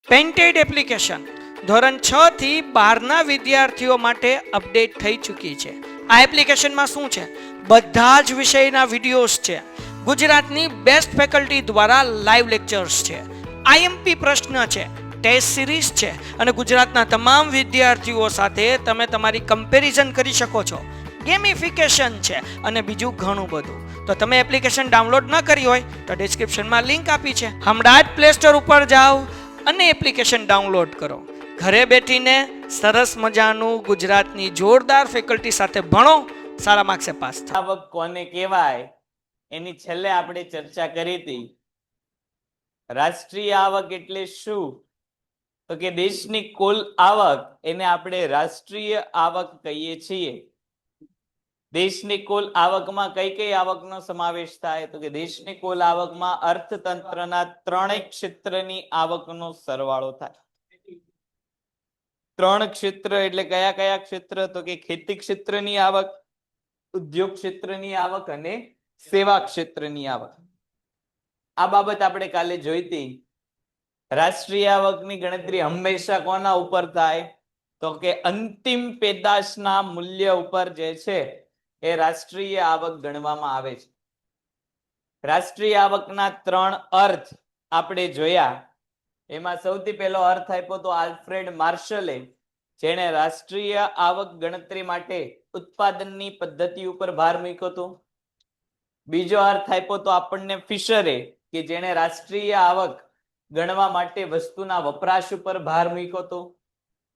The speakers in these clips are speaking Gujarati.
પેન્ટેડ એપ્લિકેશન ધોરણ 6 થી 12ના વિદ્યાર્થીઓ માટે અપડેટ થઈ ચૂકી છે. આ એપ્લિકેશનમાં શું છે? બધા જ વિષયના વિડીયોઝ છે. ગુજરાતની બેસ્ટ ફેકલ્ટી દ્વારા લાઈવ લેક્ચર્સ છે. આઈએમપી પ્રશ્ન છે, ટેસ્ટ સિરીઝ છે અને ગુજરાતના તમામ વિદ્યાર્થીઓ સાથે તમે તમારી કમ્પેરિઝન કરી શકો છો. ગેમિફિકેશન છે અને બીજું ઘણું બધું. તો તમે એપ્લિકેશન ડાઉનલોડ ન કરી હોય તો ડિસ્ક્રિપ્શનમાં લિંક આપી છે. હમણાં જ પ્લે સ્ટોર ઉપર જાઓ અને એપ્લિકેશન ડાઉનલોડ કરો. ઘરે બેઠીને સરસ મજાનું ગુજરાતની જોરદાર ફેકલ્ટી સાથે ભણો, સારા માર્ક્સે પાસ થાઓ. આવક કોને કહેવાય એની છેલ્લે આપણે ચર્ચા કરી હતી. રાષ્ટ્રીય આવક એટલે શું? તો કે દેશની કુલ આવક એને આપણે રાષ્ટ્રીય આવક કહીએ છીએ. દેશની કુલ આવકમાં કઈ કઈ આવકનો સમાવેશ થાય? તો કે દેશની કુલ આવકમાં અર્થતંત્રના ત્રણેય ક્ષેત્રની આવકનો સરવાળો થાય. ત્રણ ક્ષેત્ર એટલે કયા કયા ક્ષેત્ર? તો કે ખેતી ક્ષેત્રની આવક, ઉદ્યોગ ક્ષેત્રની આવક અને સેવા ક્ષેત્રની આવક. આ બાબત આપણે કાલે જોઈ હતી. રાષ્ટ્રીય આવકની ગણતરી હંમેશા કોના ઉપર થાય? તો કે અંતિમ પેદાશના મૂલ્ય ઉપર જે છે એ રાષ્ટ્રીય આવક ગણવામાં આવે છે. રાષ્ટ્રીય આવકના ત્રણ અર્થ આપણે જોયા. એમાં સૌથી પહેલો અર્થ આપ્યો તો આલ્ફ્રેડ માર્શલે, જેણે રાષ્ટ્રીય આવક ગણતરી માટે ઉત્પાદનની પદ્ધતિ ઉપર ભાર મૂક્યો હતો. બીજો અર્થ આપ્યો તો આપણને ફિશરે, કે જેણે રાષ્ટ્રીય આવક ગણવા માટે વસ્તુના વપરાશ ઉપર ભાર મૂક્યો હતો.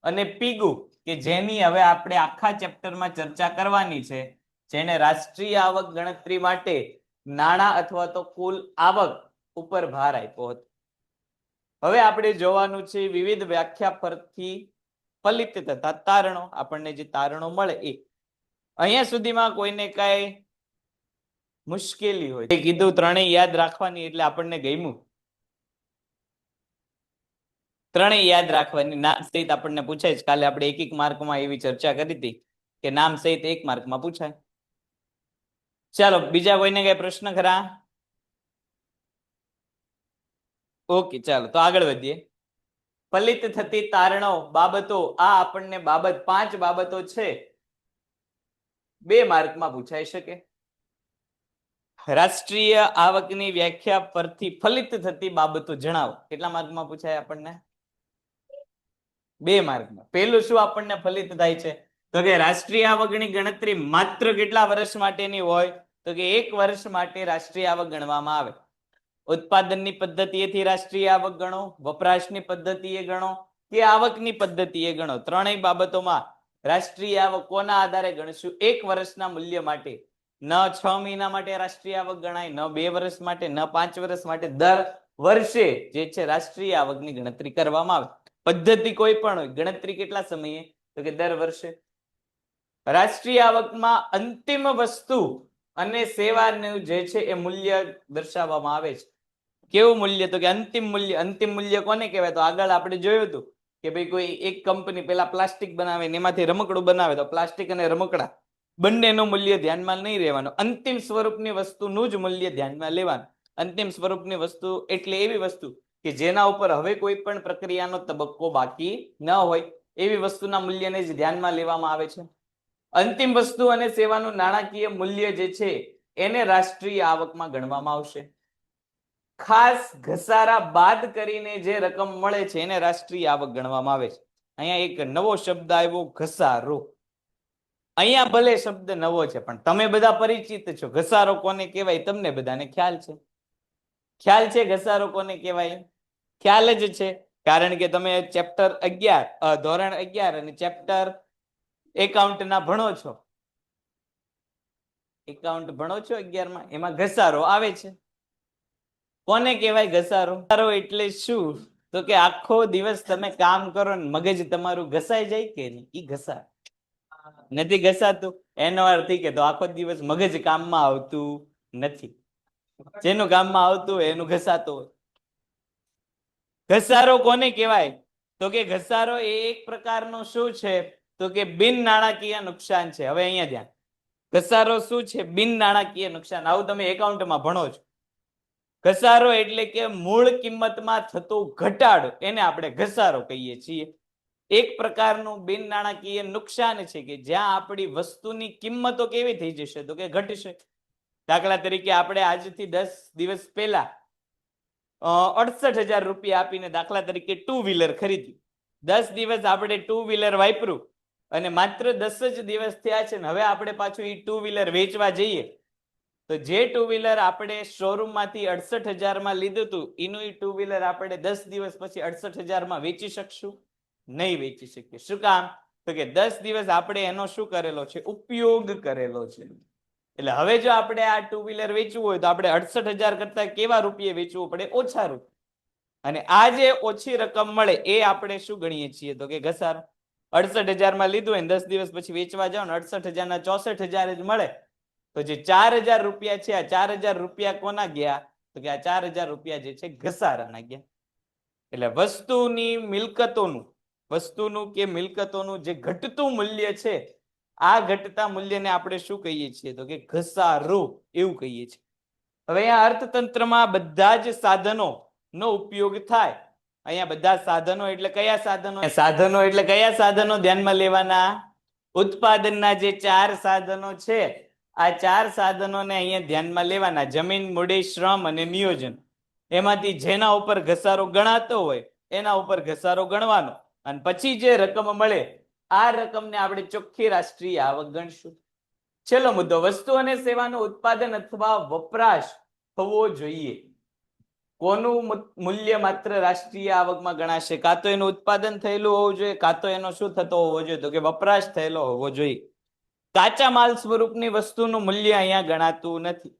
અને પીગુ, કે જેની હવે આપણે આખા ચેપ્ટરમાં ચર્ચા કરવાની છે, જેણે રાષ્ટ્રીય આવક ગણતરી માટે નાણાં અથવા તો કુલ આવક ઉપર ભાર આપ્યો હતો. હવે આપણે જોવાનું છે વિવિધ વ્યાખ્યા પરથી ફલિત તથા તારણો. આપણને જે તારણો મળે એ અહીંયા સુધીમાં કોઈને કઈ મુશ્કેલી હોય? કીધું ત્રણેય યાદ રાખવાની, એટલે આપણને ગમ્યું. ત્રણેય યાદ રાખવાની. નામ સહિત આપણને પૂછાય. કાલે આપણે એક માર્કમાં એવી ચર્ચા કરી હતી કે નામ સહિત 1 માર્કમાં પૂછાય. ચાલો, બીજા કોઈને કઈ પ્રશ્ન ખરા? ઓકે, ચાલો તો આગળ વધીએ. ફલિત થતી તારણો, બાબતો. આ આપણને બાબત 5 બાબતો છે, 2 માર્કમાં પૂછાઈ શકે. રાષ્ટ્રીય આવકની વ્યાખ્યા પરથી ફલિત થતી બાબતો જણાવો. કેટલા માર્કમાં પૂછાય આપણને? 2 માર્કમાં. પહેલું શું આપણને ફલિત થાય છે? તો કે રાષ્ટ્રીય આવકની ગણતરી માત્ર કેટલા વર્ષ માટેની હોય? તો કે 1 વર્ષ માટે રાષ્ટ્રીય આવક ગણવામાં આવે. ઉત્પાદનની પદ્ધતિએથી રાષ્ટ્રીય આવક ગણો, વપરાશની પદ્ધતિએ ગણો કે આવકની પદ્ધતિએ ગણો. ત્રણેય બાબતોમાં રાષ્ટ્રીય આવક કોના આધારે ગણશું? 1 વર્ષના મૂલ્ય માટે. ન 6 મહિના માટે રાષ્ટ્રીય આવક ગણાય, ન 2 વર્ષ માટે, ન 5 વર્ષ માટે. દર વર્ષે જે છે રાષ્ટ્રીય આવકની ગણતરી કરવામાં આવે. પદ્ધતિ કોઈ પણ હોય, ગણતરી કેટલા સમયે? તો કે દર વર્ષે. રાષ્ટ્રીય આવકમાં અંતિમ વસ્તુ અને સેવાનું જે છે એ મૂલ્ય દર્શાવવામાં આવે છે. કેવું મૂલ્ય? તો કે અંતિમ મૂલ્ય. અંતિમ મૂલ્ય કોને કહેવાય? તો આગળ આપણે જોયું હતું કે ભાઈ કોઈ એક કંપની પેલા પ્લાસ્ટિક બનાવે ને એમાંથી રમકડું બનાવે, તો પ્લાસ્ટિક અને રમકડા બંનેનું મૂલ્ય ધ્યાનમાં નહીં લેવાનું. અંતિમ સ્વરૂપની વસ્તુનું જ મૂલ્ય ધ્યાનમાં લેવાનું. અંતિમ સ્વરૂપની વસ્તુ એટલે એવી વસ્તુ કે જેના ઉપર હવે કોઈ પણ પ્રક્રિયાનો તબક્કો બાકી ન હોય, એવી વસ્તુના મૂલ્યને જ ધ્યાનમાં લેવામાં આવે છે. અંતિમ વસ્તુ અને સેવાનું નાણાકીય મૂલ્ય જે છે એને રાષ્ટ્રીય આવકમાં ગણવામાં આવશે. ખાસ ઘસારા બાદ કરીને જે રકમ મળે છે એને રાષ્ટ્રીય આવક ગણવામાં આવે છે. અહીંયા એક નવો શબ્દ આવ્યો, ઘસારો. અહીંયા ભલે શબ્દ નવો છે પણ તમે બધા પરિચિત છો. ઘસારો કોને કહેવાય તમને બધાને ખ્યાલ છે. ખ્યાલ છે ઘસારો કોને કહેવાય? ખ્યાલ જ છે, કારણ કે તમે ચેપ્ટર 11 ધોરણ 11 અને ચેપ્ટર એકાઉન્ટના ભણો છો. એકાઉન્ટ ભણો છો 11માં, એમાં ઘસારો આવે છે. કોને કહેવાય ઘસારો? ઘસારો એટલે શું? તો કે આખો દિવસ તમે કામ કરો ને મગજ તમારું ઘસાઈ જાય કે નહીં, ઈ ઘસાર. નથી ઘસાતું એનો અર્થ કે તો આખો દિવસ મગજ કામમાં આવતું નથી. જેનું કામમાં આવતું હોય એનું ઘસાતું હોય. ઘસારો કોને કહેવાય? તો કે ઘસારો એ એક પ્રકારનો શું છે? તો કે બિન નાણાકીય નુકસાન છે. હવે અહીંયા ધ્યાન. ઘસારો શું છે? બિન નાણાકીય નુકસાન. આવું તમે એકાઉન્ટમાં ભણો છો. ઘસારો એટલે કે મૂળ કિંમતમાં થતો ઘટાડો, એને આપણે ઘસારો કહીએ છીએ. એક પ્રકારનું બિન નાણાકીય નુકસાન છે કે જ્યાં આપણી વસ્તુની કિંમતો કેવી થઈ જશે તો કે ઘટશે. દાખલા તરીકે આપણે આજથી 10 દિવસ પહેલા 68,000 રૂપિયા આપીને દાખલા તરીકે ટુ વ્હીલર ખરીદ્યું. 10 દિવસ આપણે ટુ વ્હીલર વાપર્યું અને માત્ર 10 જ દિવસ થયા છે ને હવે આપણે પાછું એ ટુ વ્હીલર વેચવા જઈએ તો જે ટુ વ્હીલર આપણે શોરૂમ માંથી 68,000 માં લીધું હતું એનું એ ટુ વ્હીલર આપણે 10 દિવસ પછી 68,000 માં વેચી શકશું? નહીં વેચી શકીએ. શું કામ? તો કે 10 દિવસ આપણે એનો શું કરેલો છે? ઉપયોગ કરેલો છે. એટલે હવે જો આપણે આ ટુ વ્હીલર વેચવું હોય તો આપણે 68,000 કરતા કેવા રૂપિયે વેચવું પડે? ઓછા રૂપિયા. અને આ જે ઓછી રકમ મળે એ આપણે શું ગણીએ છીએ તો કે ઘસારો. 68,000 માં લીધું હોય 10 દિવસ પછી વેચવા જાઓ ને 68,000 ના 64,000 જ મળે તો જે 4,000 રૂપિયા છે આ 4,000 રૂપિયા કોના ગયા તો કે આ 4,000 રૂપિયા જે છે ઘસારાના ગયા. એટલે વસ્તુનું કે મિલકતોનું જે ઘટતું મૂલ્ય છે આ ઘટતા મૂલ્યને આપણે શું કહીએ છીએ તો કે ઘસારો એવું કહીએ છીએ. હવે અહીંયા અર્થતંત્રમાં બધા જ સાધનો નો ઉપયોગ થાય. અહીંયા બધા સાધનો એટલે કયા સાધનો? સાધનો એટલે કયા સાધનો ધ્યાનમાં લેવાના? ઉત્પાદનના જે 4 સાધનો છે આ 4 સાધનોને અહીંયા ધ્યાનમાં લેવાના. જમીન, મૂડી, શ્રમ અને નિયોજન. એમાંથી જેના ઉપર ઘસારો ગણાતો હોય એના ઉપર ઘસારો ગણવાનો અને પછી જે રકમ મળે આ રકમને આપણે ચોખ્ખી રાષ્ટ્રીય આવક ગણશું. છેલ્લો મુદ્દો, વસ્તુ અને સેવાનું ઉત્પાદન અથવા વપરાશ થવો જોઈએ. કોનું મૂલ્ય માત્ર રાષ્ટ્રીય આવકમાં ગણાશે? કાં તો એનું ઉત્પાદન થયેલું હોવું જોઈએ, કાં તો એનો શું થતો હોવો જોઈએ તો કે વપરાશ થયેલો હોવો જોઈએ. કાચા માલ સ્વરૂપની વસ્તુનું મૂલ્ય અહીંયા ગણાતું નથી.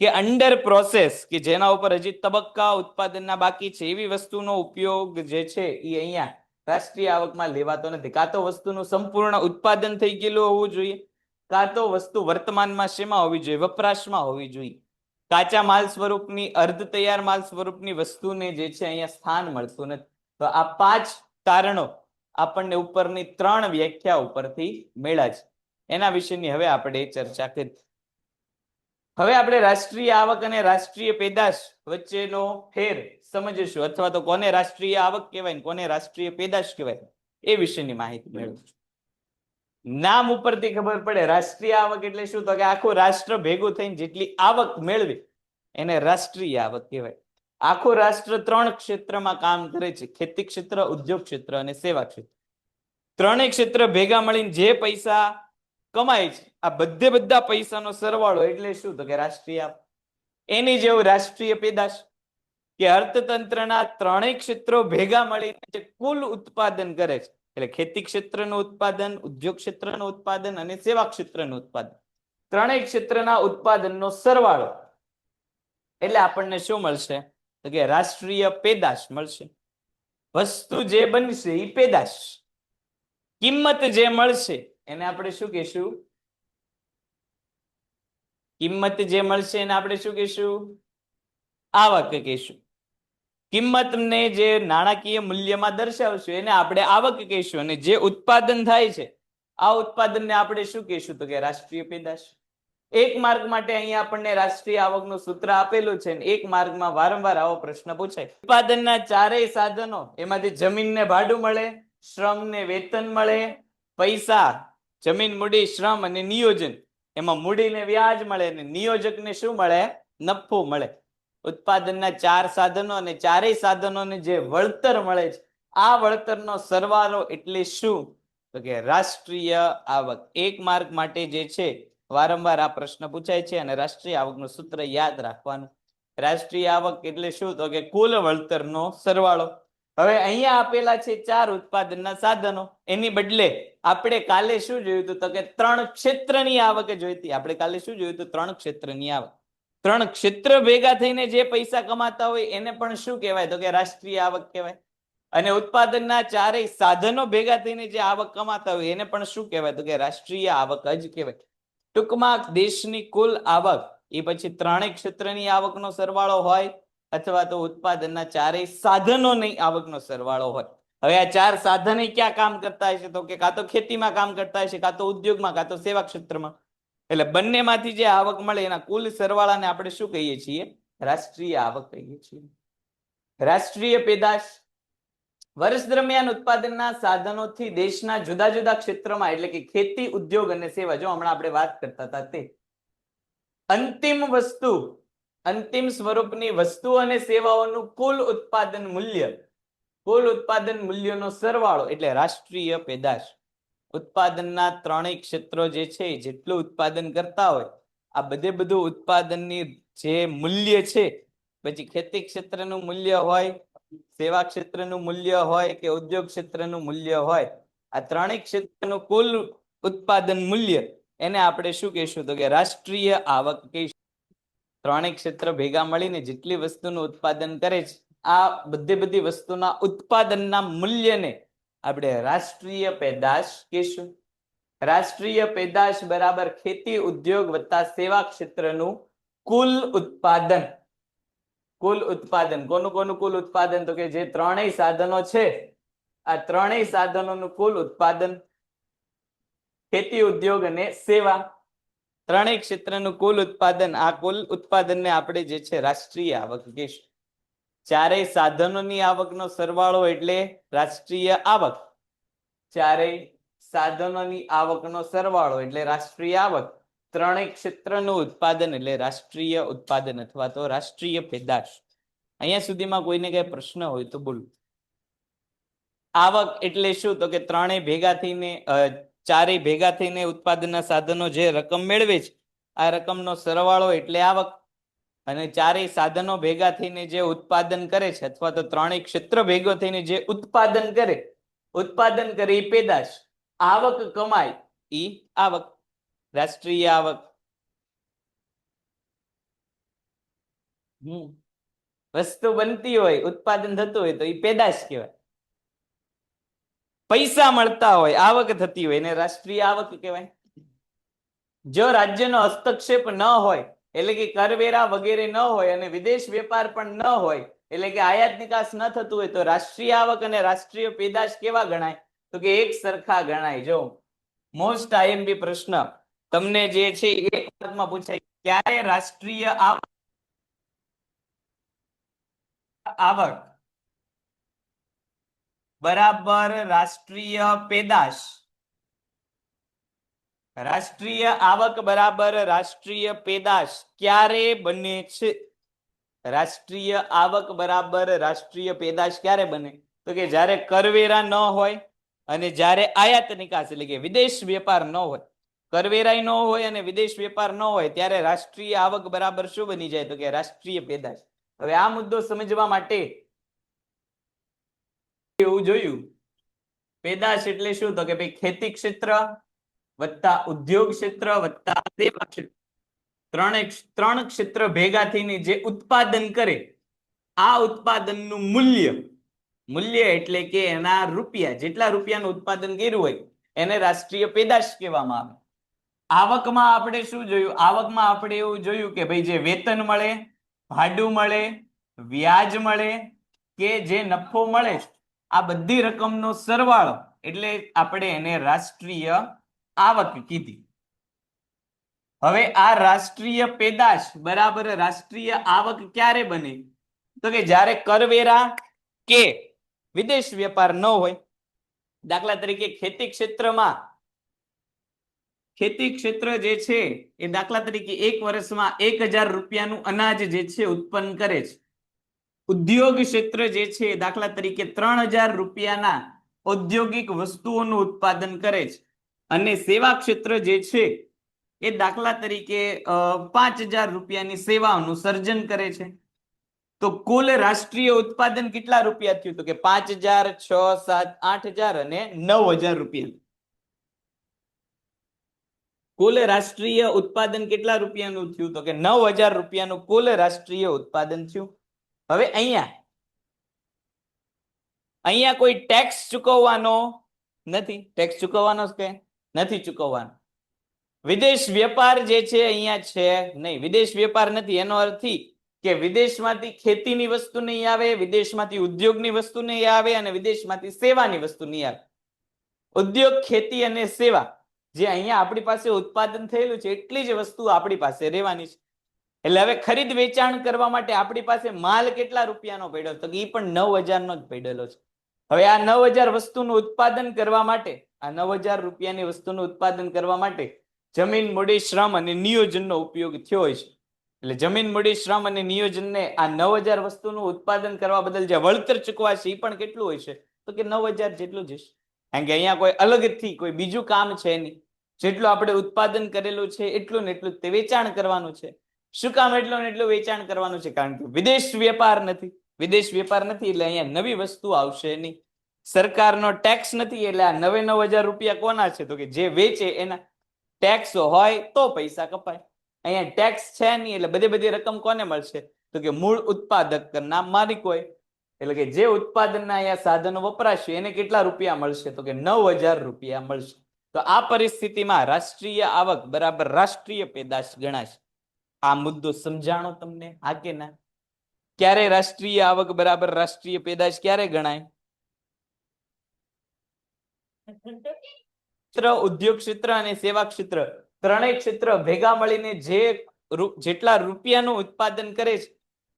કે અંડર પ્રોસેસ કે જેના ઉપર હજી તબક્કા ઉત્પાદનના બાકી છે એવી વસ્તુનો ઉપયોગ જે છે એ અહીંયા રાષ્ટ્રીય આવકમાં લેવાતો નથી. કાં તો વસ્તુનું સંપૂર્ણ ઉત્પાદન થઈ ગયેલું હોવું જોઈએ, કાં તો વસ્તુ વર્તમાનમાં શેમાં હોવી જોઈએ? વપરાશમાં હોવી જોઈએ. કાચા માલ સ્વરૂપની, અર્ધ તૈયાર માલ સ્વરૂપની વસ્તુને જે છે અહીંયા સ્થાન મળતું નથી. તો આ 5 તારણો આપણને ઉપરની 3 વ્યાખ્યા ઉપરથી મળ્યા છે. એના વિશેની હવે આપણે ચર્ચા કરી. હવે આપણે રાષ્ટ્રીય આવક અને રાષ્ટ્રીય પેદાશ વચ્ચેનો ફેર સમજીશું અથવા તો કોને રાષ્ટ્રીય આવક કહેવાય ને કોને રાષ્ટ્રીય પેદાશ કહેવાય એ વિશેની માહિતી મેળવીશું. નામ ઉપરથી ખબર પડે રાષ્ટ્રીય આવક એટલે શું તો કે આખું રાષ્ટ્ર ભેગું થઈને જેટલી આવક મેળવે એને રાષ્ટ્રીય આવક કહેવાય. આખું રાષ્ટ્ર 3 ક્ષેત્રમાં કામ કરે છે: ખેતી ક્ષેત્ર, ઉદ્યોગ ક્ષેત્ર અને સેવા ક્ષેત્ર. 3 ક્ષેત્ર ભેગા મળીને જે પૈસા કમાય છે આ બધા પૈસાનો સરવાળો એટલે શું તો કે રાષ્ટ્રીય આવક. એની જેવું રાષ્ટ્રીય પેદાશ કે અર્થતંત્રના 3 ક્ષેત્રો ભેગા મળીને જે કુલ ઉત્પાદન કરે છે એટલે ખેતી ક્ષેત્રનું ઉત્પાદન, ઉદ્યોગ ક્ષેત્રનું ઉત્પાદન અને સેવા ક્ષેત્રનું ઉત્પાદન, 3 ક્ષેત્રના ઉત્પાદનનો સરવાળો એટલે આપણને શું મળશે તો કે રાષ્ટ્રીય પેદાશ મળશે. વસ્તુ જે બનશે એ પેદાશ, કિંમત જે મળશે એને આપણે શું કહીશું? કિંમત જે મળશે એને આપણે શું કહીશું? આવક કહીશું. કિંમતને જે નાણાકીય મૂલ્યમાં દર્શાવશું એને આપણે આવક કહીશું અને જે ઉત્પાદન થાય છે આ ઉત્પાદનને આપણે શું કહીશું તો કે રાષ્ટ્રીય પેદાશ. એક માર્ક માટે અહીંયા આપણને રાષ્ટ્રીય આવકનું સૂત્ર આપેલું છે અને એક માર્કમાં વારંવાર આવો પ્રશ્ન પૂછાય. ઉત્પાદનના 4 સાધનો એમાંથી જમીનને ભાડું મળે, શ્રમને વેતન મળે, પૈસા, જમીન, મૂડી, શ્રમ અને નિયોજન એમાં મૂડીને વ્યાજ મળે અને નિયોજકને શું મળે? નફો મળે. ઉત્પાદનના 4 સાધનો અને 4 સાધનોને જે વળતર મળે છે આ વળતરનો સરવાળો એટલે શું તો કે રાષ્ટ્રીય આવક. એક માર્ક માટે જે છે વારંવાર આ પ્રશ્ન પૂછાય છે અને રાષ્ટ્રીય આવકનું સૂત્ર યાદ રાખવાનું. રાષ્ટ્રીય આવક એટલે શું તો કે કુલ વળતરનો સરવાળો. હવે અહીંયા આપેલા છે 4 ઉત્પાદનના સાધનો, એની બદલે આપણે કાલે શું જોયું હતું તો કે 3 ક્ષેત્રની આવક જોઈતી. આપણે કાલે શું જોયું હતું? 3 ક્ષેત્રની આવક. 3 ક્ષેત્ર ભેગા થઈને જે પૈસા કમાતા હોય એને પણ શું કહેવાય તો કે રાષ્ટ્રીય આવક કહેવાય. અને ઉત્પાદનના 4 સાધનો ભેગા થઈને જે આવક કમાતા હોય એને પણ શું કહેવાય તો કે રાષ્ટ્રીય આવક જ કહેવાય. ટૂંકમાં દેશની કુલ આવક એ પછી 3 ક્ષેત્રની આવકનો સરવાળો હોય અથવા તો ઉત્પાદનના 4 સાધનોની આવકનો સરવાળો હોય. હવે આ 4 સાધનો ક્યાં કામ કરતા હશે તો કે કાં તો ખેતીમાં કામ કરતા હશે, કાં તો ઉદ્યોગમાં, કાં તો સેવા ક્ષેત્રમાં. એટલે બંનેમાંથી જે આવક મળે એના કુલ સરવાળાને આપણે શું કહીએ છીએ? રાષ્ટ્રીય આવક કહીએ છીએ. રાષ્ટ્રીય પેદાશ વર્ષ દરમિયાન ઉત્પાદનના સાધનોથી દેશના જુદા જુદા ક્ષેત્રમાં એટલે કે ખેતી, ઉદ્યોગ અને સેવા, જો હમણાં આપણે વાત કરતા હતા તે અંતિમ વસ્તુ, અંતિમ સ્વરૂપની વસ્તુ અને સેવાઓનું કુલ ઉત્પાદન મૂલ્ય, કુલ ઉત્પાદન મૂલ્યનો સરવાળો એટલે રાષ્ટ્રીય પેદાશ. ઉત્પાદનના ત્રણેય ક્ષેત્રો જે છે જેટલું ઉત્પાદન કરતા હોય આ બધું ઉત્પાદનની જે મૂલ્ય છે, પછી ખેતી ક્ષેત્રનું મૂલ્ય હોય, સેવા ક્ષેત્રનું મૂલ્ય હોય કે ઉદ્યોગ ક્ષેત્રનું મૂલ્ય હોય, આ ત્રણેય ક્ષેત્રનું કુલ ઉત્પાદન મૂલ્ય એને આપણે શું કહીશું તો કે રાષ્ટ્રીય આવક કહીશું. ત્રણેય ક્ષેત્ર ભેગા મળીને જેટલી વસ્તુનું ઉત્પાદન કરે છે આ બધી વસ્તુના ઉત્પાદનના મૂલ્યને આપણે રાષ્ટ્રીય પેદાશ કહીશું. રાષ્ટ્રીય પેદાશ બરાબર ખેતી, ઉદ્યોગ વત્તા સેવા ક્ષેત્રનું કુલ ઉત્પાદન. કુલ ઉત્પાદન કોનું કોનું કુલ ઉત્પાદન તો કે જે ત્રણેય સાધનો છે આ ત્રણેય સાધનોનું કુલ ઉત્પાદન, ખેતી, ઉદ્યોગ અને સેવા, ત્રણેય ક્ષેત્રનું કુલ ઉત્પાદન. આ કુલ ઉત્પાદનને આપણે જે છે રાષ્ટ્રીય આવક કહીશું. ચારેય સાધનોની આવકનો સરવાળો એટલે રાષ્ટ્રીય આવક. ચારેય સાધનોની આવકનો સરવાળો એટલે રાષ્ટ્રીય આવક. ત્રણેય ક્ષેત્રનું ઉત્પાદન એટલે રાષ્ટ્રીય ઉત્પાદન અથવા તો રાષ્ટ્રીય પેદાશ. અહીંયા સુધીમાં કોઈને કઈ પ્રશ્ન હોય તો બોલો. આવક એટલે શું તો કે ત્રણેય ભેગા થઈને, ચારેય ભેગા થઈને ઉત્પાદનના સાધનો જે રકમ મેળવે છે આ રકમનો સરવાળો એટલે આવક. અને ચારેય સાધનો ભેગા થઈને જે ઉત્પાદન કરે છે અથવા તો ત્રણેય ક્ષેત્ર ભેગો થઈને જે ઉત્પાદન કરે એ પેદાશ. આવક કમાય ઈ આવક, રાષ્ટ્રીય આવક. વસ્તુ બનતી હોય, ઉત્પાદન થતું હોય તો એ પેદાશ કહેવાય. પૈસા મળતા હોય, આવક થતી હોય એને રાષ્ટ્રીય આવક કહેવાય. જો રાજ્યનો હસ્તક્ષેપ ન હોય એટલે કે કરવેરા વગેરે ન હોય અને વિદેશ વેપાર પણ ન હોય એટલે કે આયાત નિકાસ ન થતું હોય તો રાષ્ટ્રીય આવક અને રાષ્ટ્રીય પેદાશ કેવા ગણાય તો કે એક સરખા ગણાય. જો મોસ્ટ આઈએમપી પ્રશ્ન તમને જે છે એક માર્કમાં પૂછાય, ક્યારે રાષ્ટ્રીય આવક બરાબર રાષ્ટ્રીય પેદાશ, રાષ્ટ્રીય આવક બરાબર રાષ્ટ્રીય પેદાશ ક્યારે બને છે? રાષ્ટ્રીય આવક બરાબર રાષ્ટ્રીય પેદાશ ક્યારે બને તો કે જ્યારે કરવેરા ન હોય અને જ્યારે આયાત નિકાસ એટલે કે વિદેશ વેપાર ન હોય. કરવેરાય ન હોય અને વિદેશ વેપાર ન હોય ત્યારે રાષ્ટ્રીય આવક બરાબર શું બની જાય તો કે રાષ્ટ્રીય પેદાશ. હવે આ મુદ્દો સમજવા માટે એવું જોયું, પેદાશ એટલે શું તો કે ભાઈ ખેતી ક્ષેત્ર વત્તા ઉદ્યોગ ક્ષેત્ર વત્તા સેવા ક્ષેત્ર, ત્રણ ક્ષેત્ર ભેગા થઈને જે ઉત્પાદન કરે આ ઉત્પાદનનું મૂલ્ય, મૂલ્ય એટલે કે એના રૂપિયા, જેટલા રૂપિયાનું ઉત્પાદન કર્યું હોય એને રાષ્ટ્રીય પેદાશ કહેવામાં આવે. આવકમાં આપણે શું જોયું? આવકમાં આપણે એવું જોયું કે ભાઈ જે વેતન મળે, ભાડું મળે, વ્યાજ મળે કે જે નફો મળે આ બધી રકમનો સરવાળો એટલે આપણે એને રાષ્ટ્રીય આવક કીધી. હવે આ રાષ્ટ્રીય પેદાશ બરાબર રાષ્ટ્રીય આવક ક્યારે બને તો કે જ્યારે કરવેરા કે વિદેશ વેપાર ન હોય. દાખલા તરીકે ખેતી ક્ષેત્રમાં, ખેતી ક્ષેત્ર જે છે એ દાખલા તરીકે એક વર્ષમાં 1000 રૂપિયાનું અનાજ જે છે ઉત્પન્ન કરે છે. ઉદ્યોગ ક્ષેત્ર જે છે દાખલા તરીકે 3000 રૂપિયાના ઔદ્યોગિક વસ્તુઓનું ઉત્પાદન કરે છે. અને સેવા ક્ષેત્ર જે છે એ દાખલા તરીકે 5000 રૂપિયાની સેવાઓનું સર્જન કરે છે. તો કુલ રાષ્ટ્રીય ઉત્પાદન કેટલા રૂપિયા થયું તો કે 5000, 6, 7, 8000 અને 9000 રૂપિયા. કુલ રાષ્ટ્રીય ઉત્પાદન કેટલા રૂપિયાનું થયું તો કે 9000 રૂપિયાનું કુલ રાષ્ટ્રીય ઉત્પાદન થયું. હવે અહીંયા કોઈ ટેક્સ ચૂકવવાનો નથી. ટેક્સ ચૂકવવાનો કે નથી ચૂકવવાનો. વિદેશ વેપાર જે છે અહીંયા છે નહીં. વિદેશ વેપાર નથી એનો અર્થ કે વિદેશમાંથી ખેતીની વસ્તુ નહીં આવે, વિદેશમાંથી ઉદ્યોગની વસ્તુ નહીં આવે અને વિદેશમાંથી સેવાની વસ્તુ નહીં આવે. ઉદ્યોગ, ખેતી અને સેવા જે અહીંયા આપણી પાસે ઉત્પાદન થયેલું છે એટલી જ વસ્તુ આપણી પાસે રહેવાની છે. એટલે હવે ખરીદ વેચાણ કરવા માટે આપણી પાસે માલ કેટલા રૂપિયાનો પડ્યો? તો એ પણ 9,000 નો જ પડેલો છે. હવે આ 9,000 વસ્તુનું ઉત્પાદન કરવા માટે, આ 9,000 રૂપિયાની વસ્તુનું ઉત્પાદન કરવા માટે જમીન, મૂડી, શ્રમ અને નિયોજનનો ઉપયોગ થયો હોય છે. એટલે જમીન, મૂડી, શ્રમ અને નિયોજનને આ 9,000 વસ્તુનું ઉત્પાદન કરવા બદલ જે વળતર ચૂકવાશે એ પણ કેટલું હોય છે? તો કે 9,000 જેટલું જ હશે. કારણ કે અહીંયા કોઈ અલગથી કોઈ બીજું કામ છે નહીં. જેટલું આપણે ઉત્પાદન કરેલું છે એટલું ને એટલું તે વેચાણ કરવાનું છે. શું કામ એટલું ને એટલું વેચાણ કરવાનું છે? કારણ કે વિદેશ વેપાર નથી. વિદેશ વેપાર નથી એટલે અહીંયા નવી વસ્તુ આવશે નહીં. સરકારનો ટેક્સ નથી એટલે આ 9,000 રૂપિયા કોના છે? તો કે જે વેચે એના. ટેક્સ હોય તો પૈસા કપાય. અહીંયા ટેક્સ છે નહીં એટલે બધી રકમ કોને મળશે? તો કે મૂળ ઉત્પાદક ના માલિક હોય. એટલે કે જે ઉત્પાદનના અહીંયા સાધનો વપરાશે એને કેટલા રૂપિયા મળશે? તો કે 9,000 રૂપિયા મળશે. તો આ પરિસ્થિતિમાં રાષ્ટ્રીય આવક બરાબર રાષ્ટ્રીય પેદાશ ગણાશે. આ મુદ્દો સમજાણો તમને? હા કે ના? ક્યારે રાષ્ટ્રીય આવક બરાબર રાષ્ટ્રીય પેદાશ ક્યારે ગણાય? ઉદ્યોગ ક્ષેત્ર અને સેવા ક્ષેત્ર ત્રણેય ક્ષેત્ર ભેગા મળીને જેટલા રૂપિયાનું ઉત્પાદન કરે છે,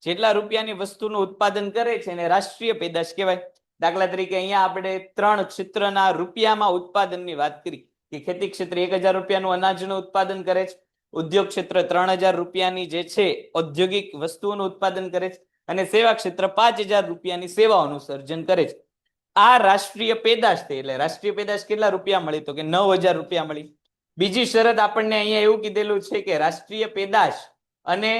જેટલા રૂપિયાની વસ્તુનું ઉત્પાદન કરે છે એને રાષ્ટ્રીય પેદાશ કહેવાય. દાખલા તરીકે અહીંયા આપણે ત્રણ ક્ષેત્રના રૂપિયામાં ઉત્પાદનની વાત કરી કે ખેતી ક્ષેત્ર 1,000 રૂપિયાનું અનાજનું ઉત્પાદન કરે છે, ઉદ્યોગ ક્ષેત્ર 3,000 રૂપિયાની જે છે ઔદ્યોગિક વસ્તુઓનું ઉત્પાદન કરે છે અને સેવા ક્ષેત્ર 5,000 રૂપિયાની સેવાઓનું સર્જન કરે છે. આ રાષ્ટ્રીય પેદાશ થઈ. એટલે રાષ્ટ્રીય પેદાશ કેટલા રૂપિયા મળી? તો કે 9,000 રૂપિયા મળી. બીજી શરત આપણને અહીંયા એવું કીધેલું છે કે રાષ્ટ્રીય પેદાશ અને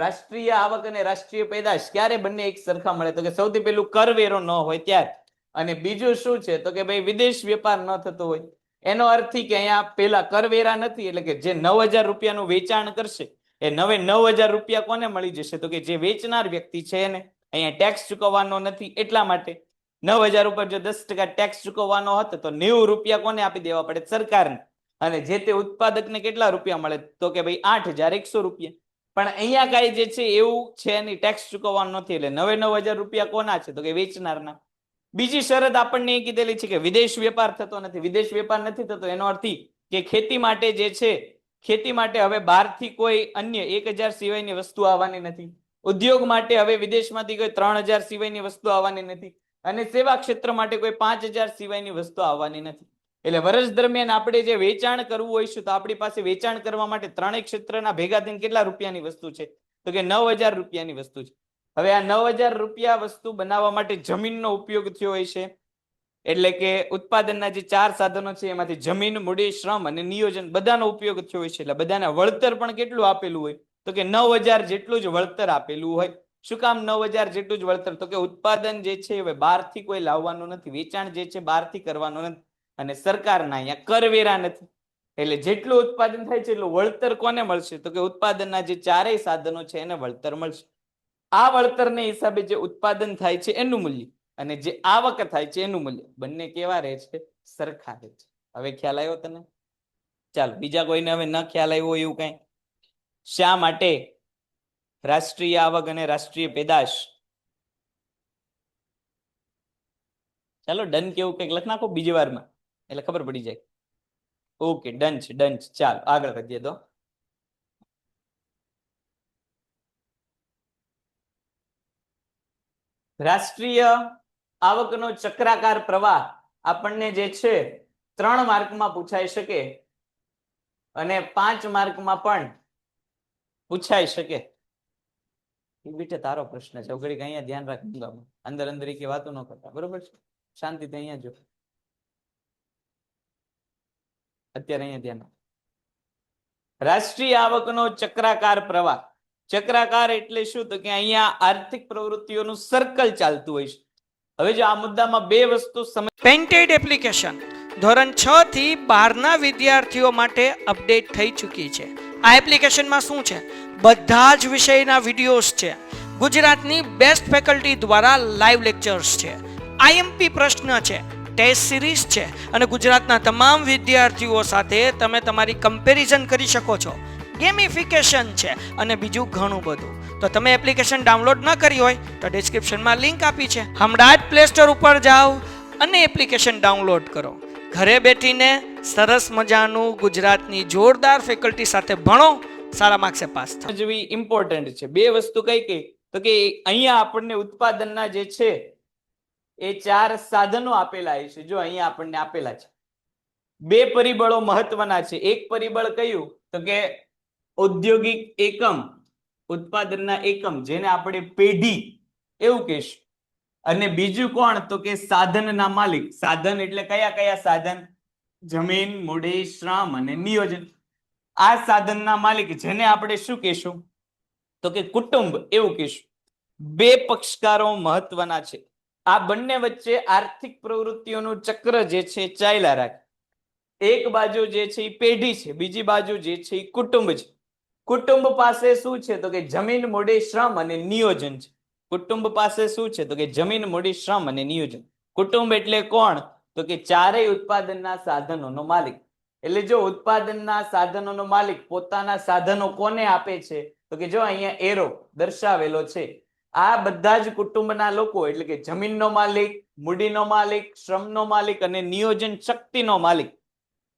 રાષ્ટ્રીય આવક અને રાષ્ટ્રીય પેદાશ ક્યારે બંને એક સરખા મળે? તો કે સૌથી પહેલું કરવેરો ન હોય ત્યારે, અને બીજું શું છે? તો કે ભાઈ વિદેશ વેપાર ન થતો હોય. એનો અર્થ કે અહીંયા પેલા કરવેરા નથી એટલે કે જે 9,000 રૂપિયાનું વેચાણ કરશે એ 9,000 રૂપિયા કોને મળી જશે? તો કે જે વેચનાર વ્યક્તિ છે એને અહીંયા ટેક્સ ચૂકવવાનો નથી. એટલા માટે 9,000 ઉપર જો 10% ટેક્સ ચૂકવવાનો હતો તો 90 રૂપિયા કોને આપી દેવા પડે? સરકારને. અને જે તે ઉત્પાદકને કેટલા રૂપિયા મળે? તો કે ભાઈ 8,100 રૂપિયા. પણ અહીંયા કઈ જે છે એવું છે નહીં, ટેક્સ ચૂકવવાનો નથી. એટલે 9,000 રૂપિયા કોના છે? તો કે વેચનારના. બીજી શરત આપણને એ કીધેલી છે કે વિદેશ વેપાર થતો નથી. વિદેશ વેપાર નથી થતો એનો અર્થ કે ખેતી માટે જે છે, ખેતી માટે હવે બહારથી કોઈ અન્ય 1,000 સિવાયની વસ્તુ આવવાની નથી. ઉદ્યોગ માટે હવે વિદેશમાંથી કોઈ 3,000 સિવાયની વસ્તુ આવવાની નથી. અને સેવા ક્ષેત્ર માટે કોઈ 5,000 સિવાયની વસ્તુ આવવાની નથી. એટલે વર્ષ દરમિયાન આપણે જે વેચાણ કરવું હોઈશું તો આપણી પાસે વેચાણ કરવા માટે ત્રણેય ક્ષેત્રના ભેગા થઈને કેટલા રૂપિયાની વસ્તુ છે? તો કે 9,000 રૂપિયાની વસ્તુ છે. હવે આ 9,000 રૂપિયા વસ્તુ બનાવવા માટે જમીનનો ઉપયોગ થયો હોય છે. એટલે કે ઉત્પાદનના જે 4 સાધનો છે એમાંથી જમીન, મૂડી, શ્રમ અને નિયોજન બધાનો ઉપયોગ થયો હોય છે. એટલે બધાને વળતર પણ કેટલું આપેલું હોય? તો કે 9,000 જેટલું જ વળતર આપેલું હોય. શું કામ 9,000 જેટલું જ વળતર? તો કે ઉત્પાદન જે છે હવે બહારથી કોઈ લાવવાનું નથી. વેચાણ જે છે બહારથી કરવાનું નથી. અને સરકારના અહીંયા કરવેરા નથી. એટલે જેટલું ઉત્પાદન થાય છે એટલું વળતર કોને મળશે? તો કે ઉત્પાદનના જે 4 સાધનો છે એને વળતર મળશે. આ વળતરને હિસાબે જે ઉત્પાદન થાય છે એનું મૂલ્ય અને જે આવક થાય છે એનું મૂલ્ય બંને કેવા રહે છે? સરખા રહે છે. હવે ખ્યાલ આવ્યો તને? ચાલો, બીજા કોઈને હવે ન ખ્યાલ આવ્યો એવું કઈ? શા માટે રાષ્ટ્રીય આવક અને રાષ્ટ્રીય પેદાશ? ચાલો ડન કેવું કંઈક લખ નાખો બીજી વારમાં એટલે ખબર પડી જાય. ઓકે, ડન છે, ડન છે. ચાલો આગળ વધીએ. તો રાષ્ટ્રીય આવકનો ચક્રાકાર પ્રવાહ આપણને જે છે 3 માર્કમાં પૂછાઈ શકે અને 5 માર્કમાં પણ પૂછાઈ શકે. બેટા તારો પ્રશ્ન છે, ઘડીક અહીંયા ધ્યાન રાખજો. અંદર અંદર કે વાતો ન કરતા, બરોબર છે? શાંતિથી અહીંયા જો. અત્યારે અહીંયા ધ્યાન રાખો. રાષ્ટ્રીય આવકનો ચક્રાકાર પ્રવાહ. ચક્રાકાર એટલે શું? તો કે અહીંયા આર્થિક પ્રવૃત્તિઓનું સર્કલ ચાલતું હોય છે. હવે જો આ મુદ્દામાં બે વસ્તુ પેન્ટેડ એપ્લિકેશન ધોરણ 6 થી 12ના વિદ્યાર્થીઓ માટે અપડેટ થઈ ચૂકી છે. આ એપ્લિકેશનમાં શું છે? બધા જ વિષયના વિડીયોઝ છે. ગુજરાતની બેસ્ટ ફેકલ્ટી દ્વારા લાઈવ લેક્ચર્સ છે, આઈએમપી પ્રશ્ન છે, ટેસ્ટ સિરીઝ છે અને ગુજરાતના તમામ વિદ્યાર્થીઓ સાથે તમે તમારી કમ્પેરિઝન કરી શકો છો. ગેમિફિકેશન છે અને બીજું ઘણું બધું. તો તમે એપ્લિકેશન ડાઉનલોડ ન કરી હોય તો ડિસ્ક્રિપ્શનમાં લિંક આપી છે. હમણાં જ પ્લે સ્ટોર ઉપર જાઓ અને એપ્લિકેશન ડાઉનલોડ કરો. ઘરે બેઠીને સરસ મજાનું ગુજરાતની જોરદાર ફેકલ્ટી સાથે ભણો સારા માર્ક્સે પાસ થાય. સમજવી ઇમ્પોર્ટન્ટ છે. બે વસ્તુ કઈ કઈ તો કે અહીંયા આપણને ઉત્પાદનના જે છે એ 4 સાધનો આપેલા છે. જો અહીંયા આપણને આપેલા છે. બે પરિબળો મહત્વના છે. એક પરિબળ કયું તો કે ઔદ્યોગિક એકમ, ઉત્પાદનના એકમ, જેને આપણે પેઢી એવું કહીશું. અને બીજું કોણ તો કે સાધનના માલિક. સાધન એટલે કયા કયા સાધન? જમીન, મૂડી, શ્રમ અને નિયોજન. આ સાધનના માલિક જેને આપણે શું કહીશું તો કે કુટુંબ એવું કહીશું. બે પક્ષકારો મહત્વના છે. આ બંને વચ્ચે આર્થિક પ્રવૃત્તિઓનું ચક્ર જે છે ચાલ્યા રાખે. એક બાજુ જે છે એ પેઢી છે, બીજી બાજુ જે છે એ કુટુંબ છે. કુટુંબ પાસે શું છે તો કે જમીન, મૂડી, શ્રમ અને નિયોજન છે. કુટુંબ પાસે શું છે તો કે જમીન, મૂડી, શ્રમ અને નિયોજન. કુટુંબ એટલે કોણ તો કે ચારેય ઉત્પાદનના સાધનોનો માલિક. એટલે જો ઉત્પાદનના સાધનોનો માલિક પોતાના સાધનો કોને આપે છે તો કે જો અહીંયા એરો દર્શાવેલો છે, આ બધા જ કુટુંબના લોકો એટલે કે જમીનનો માલિક, મૂડીનો માલિક, શ્રમનો માલિક અને નિયોજન શક્તિનો માલિક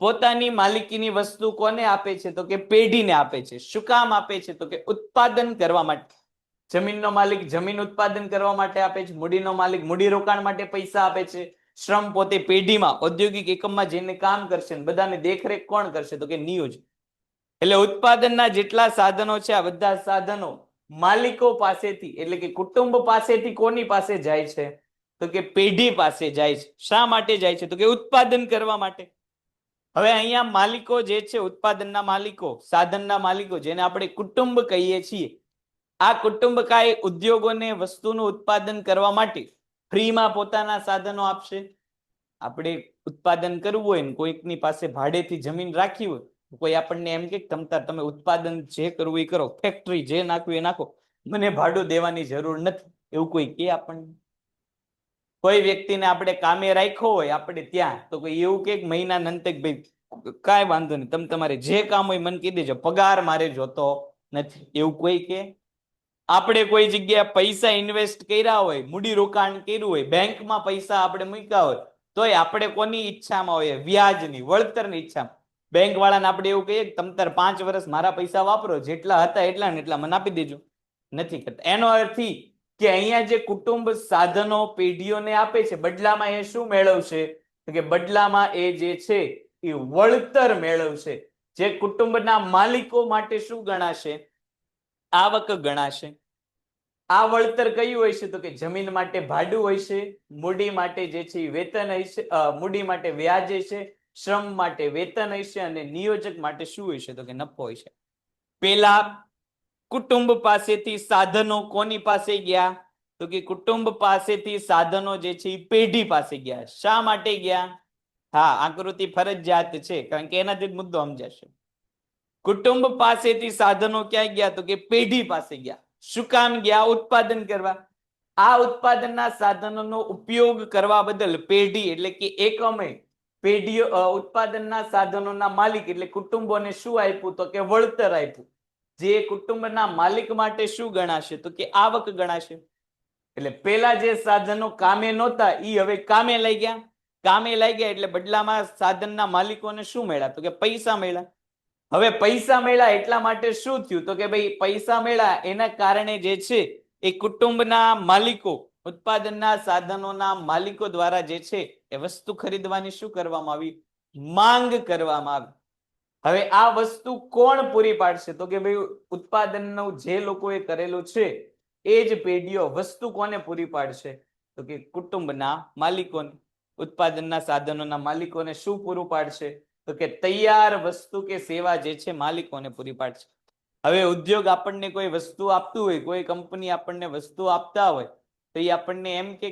પોતાની માલિકીની વસ્તુ કોને આપે છે તો કે પેઢીને આપે છે. શું કામ આપે છે તો કે ઉત્પાદન કરવા માટે. જમીનનો માલિક જમીન ઉત્પાદન કરવા માટે આપે છે, મૂડીનો માલિક મૂડી રોકાણ માટે પૈસા આપે છે, શ્રમ પોતે પેઢીમાં ઔદ્યોગિક એકમમાં જઈને કામ કરશે, બધાને દેખરેખ કોણ કરશે તો કે નિયોજન. એટલે ઉત્પાદનના જેટલા સાધનો છે આ બધા સાધનો માલિકો પાસેથી એટલે કે કુટુંબ પાસેથી કોની પાસે જાય છે તો કે પેઢી પાસે જાય છે. શા માટે જાય છે તો કે ઉત્પાદન કરવા માટે. હવે અહીંયા માલિકો જે છે ઉત્પાદનના માલિકો, સાધનના માલિકો, જેને આપણે કુટુંબ કહીએ છીએ, આ કુટુંબ કાંઈ ઉદ્યોગોને વસ્તુનું ઉત્પાદન કરવા માટે ફ્રીમાં પોતાના સાધનો આપશે. આપણે ઉત્પાદન કરવું હોય ને કોઈકની પાસે ભાડેથી જમીન રાખી હોય, કોઈ આપણને એમ કે તમે ઉત્પાદન જે કરવું એ કરો, ફેક્ટરી જે નાખવું એ નાખો, મને ભાડું દેવાની જરૂર નથી, એવું કોઈ કે આપણને? કોઈ વ્યક્તિને આપણે કામે રાખ્યો હોય આપણે ત્યાં તો કોઈ એવું કે મહિના અંતે ભાઈ કાંઈ વાંધો નહીં, તમે તમારે જે કામ હોય મને કહી દેજો, પગાર મારે જોતો નથી, એવું કોઈ કે? આપણે કોઈ જગ્યાએ પૈસા ઇન્વેસ્ટ કર્યા હોય, મૂડી રોકાણ કર્યું હોય, બેંકમાં પૈસા આપણે મૂક્યા હોય, તોય આપણે કોની ઈચ્છામાં હોય? વ્યાજની, વળતરની ઈચ્છામાં. બેંક વાળાને આપણે એવું કહીએ કે તમે તાર 5 વર્ષ મારા પૈસા વાપરો, જેટલા હતા એટલા ને એટલા મને આપી દેજો. નથી કરતા. એનો અર્થ કે અહીંયા જે કુટુંબ સાધનો પેઢીઓને આપે છે, બદલામાં એ શું મેળવશે કે બદલામાં એ જે છે એ વળતર મેળવશે, જે કુટુંબના માલિકો માટે શું ગણાશે? આવક ગણાશે. આ વળતર કયું હોય છે તો કે જમીન માટે ભાડું હોય છે, મૂડી માટે જે છે વેતન હોય છે, મૂડી માટે વ્યાજ હોય છે, શ્રમ માટે વેતન હોય છે અને નિયોજક માટે શું હોય છે તો કે નફો હોય છે. પેલા કુટુંબ પાસેથી સાધનો કોની પાસે ગયા તો કે કુટુંબ પાસેથી સાધનો જે છે એ પેઢી પાસે ગયા. શા માટે ગયા? હા, આકૃતિ ફરજિયાત છે કારણ કે એનાથી જ મુદ્દો સમજાશે. કુટુંબ પાસેથી સાધનો ક્યાં ગયા તો કે પેઢી પાસે ગયા. શું કામ ગયા? ઉત્પાદન કરવા. આ ઉત્પાદનના સાધનોનો ઉપયોગ કરવા બદલ પેઢી એટલે કે એકમે પેઢીઓ ઉત્પાદનના સાધનોના માલિક એટલે કુટુંબોને શું આપ્યું તો કે વળતર આપ્યું, જે કુટુંબના માલિક માટે શું ગણાશે તો કે આવક ગણાશે. એટલે પેલા જે સાધનો કામે નહોતા ઈ હવે કામે લઈ ગયા. કામે લઈ ગયા એટલે બદલામાં સાધનના માલિકોને શું મળ્યા તો કે પૈસા મળ્યા. હવે પૈસા મળ્યા એટલા માટે શું થયું તો કે ભાઈ પૈસા મળ્યા એના કારણે જે છે એ કુટુંબના માલિકો, ઉત્પાદનના સાધનોના માલિકો દ્વારા જે છે એ વસ્તુ ખરીદવાની શું કરવામાં આવી? માંગ કરવામાં આવી. હવે આ વસ્તુ કોણ પૂરી પાડશે તો કે ભાઈ ઉત્પાદનનું જે લોકોએ કરેલું છે એ જ પેઢીઓ વસ્તુ કોને પૂરી પાડશે તો કે કુટુંબના માલિકોને. ઉત્પાદનના સાધનોના માલિકોને શું પૂરું પાડશે તો કે તૈયાર વસ્તુ કે સેવા જે છે માલિકોને પૂરી પાડશે. હવે ઉદ્યોગ આપણને કોઈ વસ્તુ આપતું હોય, કોઈ કંપની આપણને વસ્તુ આપતા હોય તો એ આપણને એમ કે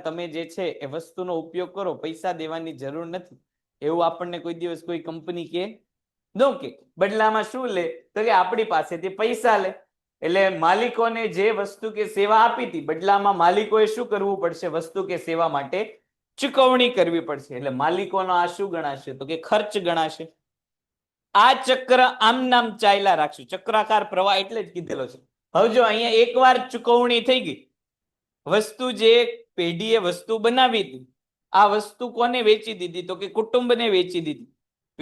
તમે જે છે એ વસ્તુનો ઉપયોગ કરો, પૈસા દેવાની જરૂર નથી, એવું આપણને કોઈ દિવસ કોઈ કંપની કે નો કે. બદલામાં શું લે તો કે આપણી પાસેથી પૈસા લે. એટલે માલિકોને જે વસ્તુ કે સેવા આપી હતી બદલામાં માલિકોએ શું કરવું પડશે? વસ્તુ કે સેવા માટે ચૂકવણી કરવી પડશે. એટલે માલિકોનો આ શું ગણાશે તો કે ખર્ચ ગણાશે. આ ચક્ર આમ નામ ચાલ્યા રાખશું. ચક્રાકાર પ્રવાહ એટલે જ કીધેલો છે. હવે જો અહીંયા એકવાર ચૂકવણી થઈ ગઈ, વસ્તુ જે પેઢીએ વસ્તુ બનાવી હતી આ વસ્તુ કોને વેચી દીધી તો કે કુટુંબને વેચી દીધી.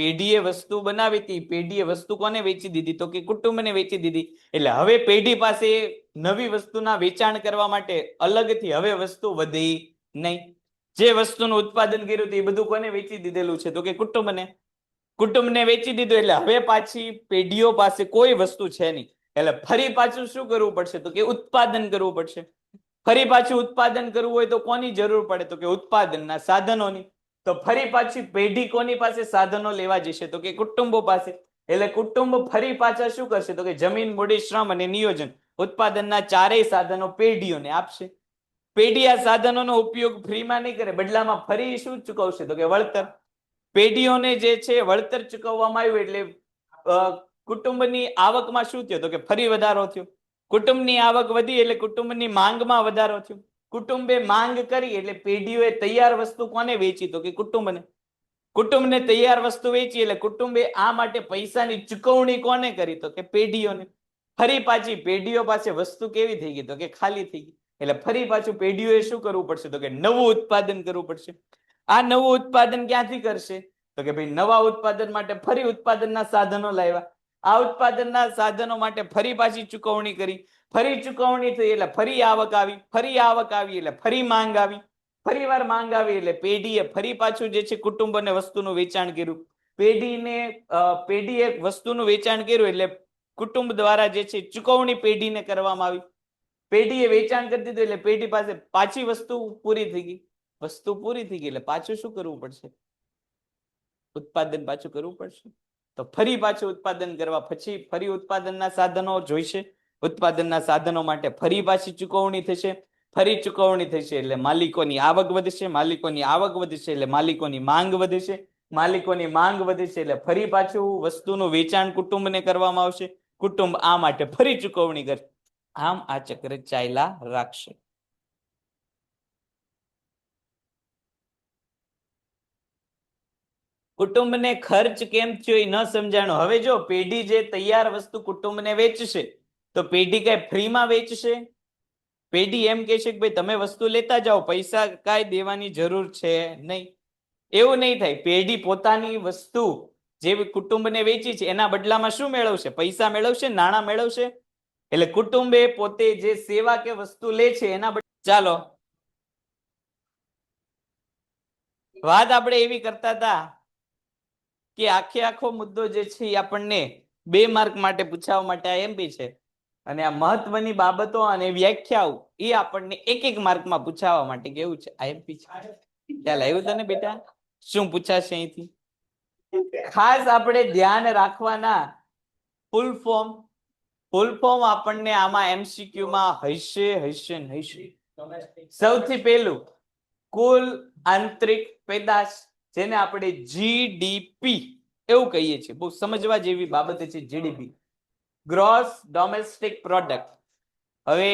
પેઢીએ વસ્તુ બનાવી હતી, પેઢીએ વસ્તુ કોને વેચી દીધી? તો કે કુટુંબને વેચી દીધી. એટલે હવે પેઢી પાસે નવી વસ્તુના વેચાણ કરવા માટે અલગથી હવે વસ્તુ વધી નહીં. જે વસ્તુનું ઉત્પાદન કર્યું હતું એ બધું કોને વેચી દીધેલું છે? તો કે કુટુંબને. કુટુંબને વેચી દીધું એટલે હવે પાછી પેઢીઓ પાસે કોઈ વસ્તુ છે નહીં. એટલે ફરી પાછું શું કરવું પડશે? તો કે ઉત્પાદન કરવું પડશે. ફરી પાછું ઉત્પાદન કરવું હોય તો કોની જરૂર પડે? તો કે ઉત્પાદનના સાધનોની. તો ફરી પાછી પેઢી કોની પાસે સાધનો લેવા જશે? તો કે કુટુંબો પાસે. એટલે કુટુંબ ફરી પાછા શું કરશે? તો કે જમીન, મૂડી, શ્રમ અને નિયોજન ઉત્પાદનના ચારેય સાધનો પેઢીઓને આપશે. પેઢી આ સાધનોનો ઉપયોગ ફ્રીમાં નહીં કરે, બદલામાં ફરી શું ચૂકવશે? તો કે વળતર. પેઢીઓને જે છે વળતર ચૂકવવામાં આવ્યું એટલે કુટુંબની આવકમાં શું થયું? તો કે ફરી વધારો થયો. કુટુંબની આવક વધી એટલે કુટુંબની માંગમાં વધારો થયો. કુટુંબે માંગ કરી એટલે પેઢીઓએ તૈયાર વસ્તુ કોને વેચી? તો કે કુટુંબને. કુટુંબને તૈયાર વસ્તુ વેચી એટલે કુટુંબે આ માટે પૈસાની ચૂકવણી કોને કરી? તો કે પેઢીઓને. ફરી પાછી પેઢીઓ પાસે વસ્તુ કેવી થઈ ગઈ? તો કે ખાલી થઈ ગઈ. એટલે ફરી પાછું પેઢીઓએ શું કરવું પડશે? તો કે નવું ઉત્પાદન કરવું પડશે. આ નવું ઉત્પાદન ક્યાંથી કરશે? તો કે ભાઈ નવા ઉત્પાદન માટે ફરી ઉત્પાદનના સાધનો લાવ્યા. આ ઉત્પાદનના સાધનો માટે ફરી પાછી ચૂકવણી કરી. ફરી ચૂકવણી થઈ એટલે ફરી આવક આવી. ફરી આવક આવી એટલે ફરી માંગ આવી. ફરી વાર માંગ આવી એટલે પેઢીએ ફરી પાછું જે છે કુટુંબ અને વસ્તુનું વેચાણ કર્યું. પેઢીએ વસ્તુનું વેચાણ કર્યું એટલે કુટુંબ દ્વારા જે છે ચૂકવણી પેઢીને કરવામાં આવી. પેઢીએ વેચાણ કરી દીધું એટલે પેઢી પાસે પાછી વસ્તુ પૂરી થઈ ગઈ. વસ્તુ પૂરી થઈ ગઈ એટલે પાછું શું કરવું પડશે? ઉત્પાદન પાછું કરવું પડશે. તો ફરી પાછું ઉત્પાદન કરવા પછી ફરી ઉત્પાદનના સાધનો જોઈશે. ઉત્પાદનના સાધનો માટે ફરી પાછી ચૂકવણી થશે. ફરી ચૂકવણી થશે એટલે માલિકોની આવક વધશે. માલિકોની આવક વધશે એટલે માલિકોની માંગ વધશે. માલિકોની માંગ વધશે એટલે ફરી પાછું વસ્તુનું વેચાણ કુટુંબને કરવામાં આવશે. કુટુંબ આ માટે ફરી ચૂકવણી કરશે. આમ આ ચક્ર ચાલ્યા રાખશે. કુટુંબને ખર્ચ કેમ થયો એ ન સમજાણું. હવે જો પેઢી જે તૈયાર વસ્તુ કુટુંબને વેચશે તો પેઢી કઈ ફ્રીમાં વેચશે? પેઢી એમ કે છે કે ભાઈ તમે વસ્તુ લેતા જાઓ, પૈસા કાંઈ દેવાની જરૂર છે નહીં. એવું નહીં થાય. પેઢી પોતાની વસ્તુ જે કુટુંબને વેચી છે એના બદલામાં શું મેળવશે? પૈસા મેળવશે, નાણાં મેળવશે. એટલે કુટુંબે પોતે જે સેવા કે વસ્તુ લે છે એના ચાલો વાત આપણે એવી કરતા હતા કે આખો મુદ્દો જે છે એ આપણને 2 માર્ક માટે પૂછવા માટે આઈએમપી છે અને આ મહત્વની બાબતો અને વ્યાખ્યાઓ એ આપણને 1 માર્કમાં પૂછવા માટે કેવું છે? આઈએમપી છે. ખ્યાલ આવ્યું તને બેટા? શું પૂછાશે અહીંથી? ખાસ આપણે ધ્યાન રાખવાના ફૂલ ફોર્મ આપણને આમાં MCQ માં હશે. સૌથી પહેલું કુલ આંતરિક પેદાશ, જેને આપણે GDP એવું કહીએ છીએ. બહુ સમજવા જેવી બાબત છે GDP, ગ્રોસ ડોમેસ્ટિક પ્રોડક્ટ. હવે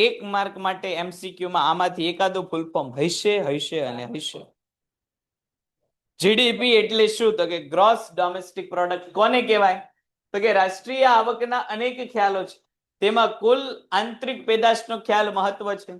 1 માર્ક માટે MCQ માં આમાંથી એકાદું ફૂલ ફોર્મ હશે. GDP એટલે શું? તો કે ગ્રોસ ડોમેસ્ટિક પ્રોડક્ટ કોને કહેવાય? તો કે રાષ્ટ્રીય આવકના અનેક ખ્યાલો છે, તેમાં કુલ આંતરિક પેદાશનો ખ્યાલ મહત્વ છે.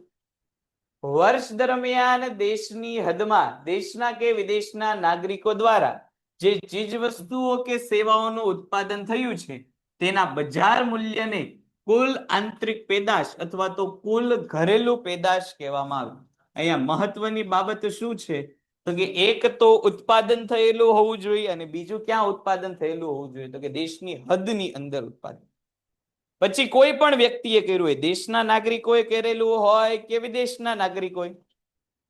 વર્ષ દરમિયાન દેશની હદમાં દેશના કે વિદેશના નાગરિકો દ્વારા જે ચીજ વસ્તુઓ કે સેવાઓનું ઉત્પાદન થયું છે તેના બજાર મૂલ્યને કુલ આંતરિક પેદાશ અથવા તો કુલ ઘરેલું પેદાશ કહેવામાં આવે. અહીંયા મહત્વની બાબત શું છે? તો કે એક તો ઉત્પાદન થયેલું હોવું જોઈએ અને બીજું ક્યાં ઉત્પાદન થયેલું હોવું જોઈએ? તો કે દેશની હદની અંદર ઉત્પાદન. પછી કોઈ પણ વ્યક્તિએ કર્યું હોય, દેશના નાગરિકોએ કરેલું હોય કે વિદેશના નાગરિકોએ.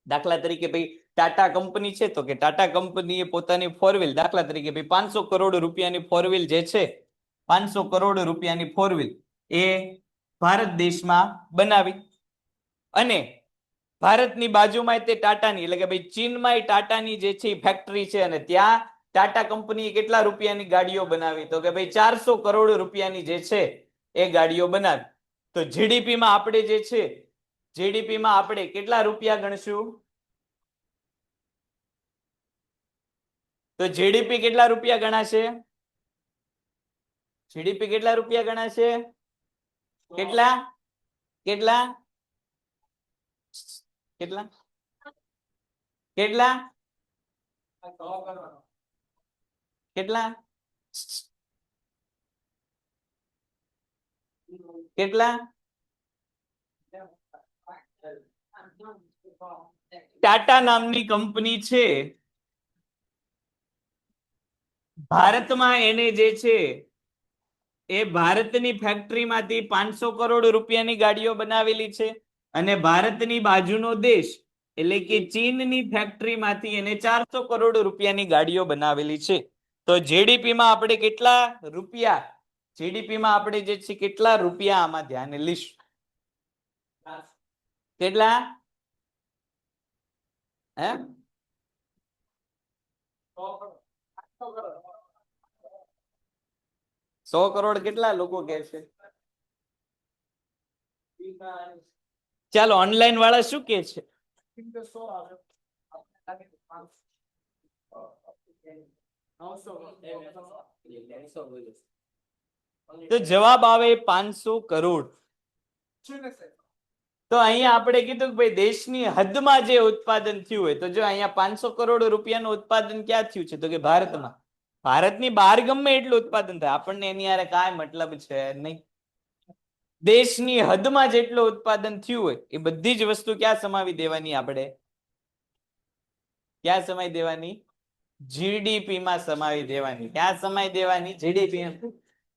દાખલા તરીકે ભાઈ ટાટા કંપની છે તો કે ટાટા કંપનીએ પોતાની 4 વ્હીલ, દાખલા તરીકે ભાઈ 500 કરોડ રૂપિયાની 4 વ્હીલ જે છે, 500 કરોડ રૂપિયાની 4 વ્હીલ એ ભારત દેશમાં બનાવી અને ભારતની બાજુમાં તે ટાટાની એટલે કે ભાઈ ચીનમાં ટાટાની જે છે ફેક્ટરી છે અને ત્યાં ટાટા કંપનીએ કેટલા રૂપિયાની ગાડીઓ બનાવી? તો કે ભાઈ 400 કરોડ રૂપિયાની જે છે એ ગાડીઓ બનાવી. તો જીડીપીમાં આપણે જે છે જીડીપીમાં આપણે કેટલા રૂપિયા ગણશું? તો જીડીપી કેટલા રૂપિયા ગણાશે? જીડીપી કેટલા રૂપિયા ગણાશે? કેટલા કેટલા કેટલા કેટલા કેટલા કેટલા ટાટા નામની કંપની છે, ભારતમાં એને જે છે એ ભારતની ફેક્ટરીમાંથી 500 કરોડ રૂપિયાની ગાડીઓ બનાવેલી છે અને ભારતની બાજુનો દેશ એટલે કે ચીનની ફેક્ટરીમાંથી એને 400 કરોડ રૂપિયાની ગાડીઓ બનાવેલી છે. તો જીડીપીમાં આપણે કેટલા રૂપિયા જીડીપીમાં આપણે જે છે કેટલા રૂપિયા આમાં ધ્યાને લઈશું? કેટલા? હે 100 કરોડ કેટલા લોકો કહે છે? ચાલો ઓનલાઈન વાળા શું કે છે? તો જવાબ આવે 500 કરોડ. તો અહીંયા આપણે કીધું કે ભાઈ દેશની હદમાં જે ઉત્પાદન થયું હોય, તો જો અહીંયા 500 કરોડ રૂપિયાનું ઉત્પાદન ક્યાં થયું છે? તો કે ભારતમાં. ભારતની બહાર ગમે એટલું ઉત્પાદન થાય, આપણને એની હારે કાંઈ મતલબ છે નહીં. દેશની હદમાં જેટલું ઉત્પાદન થયું હોય એ બધી જ વસ્તુ ક્યાં સમાવી દેવાની? આપણે ક્યાં સમાવી દેવાની? જીડીપી માં સમાવી દેવાની. ક્યાં સમાવી દેવાની? જીડીપી.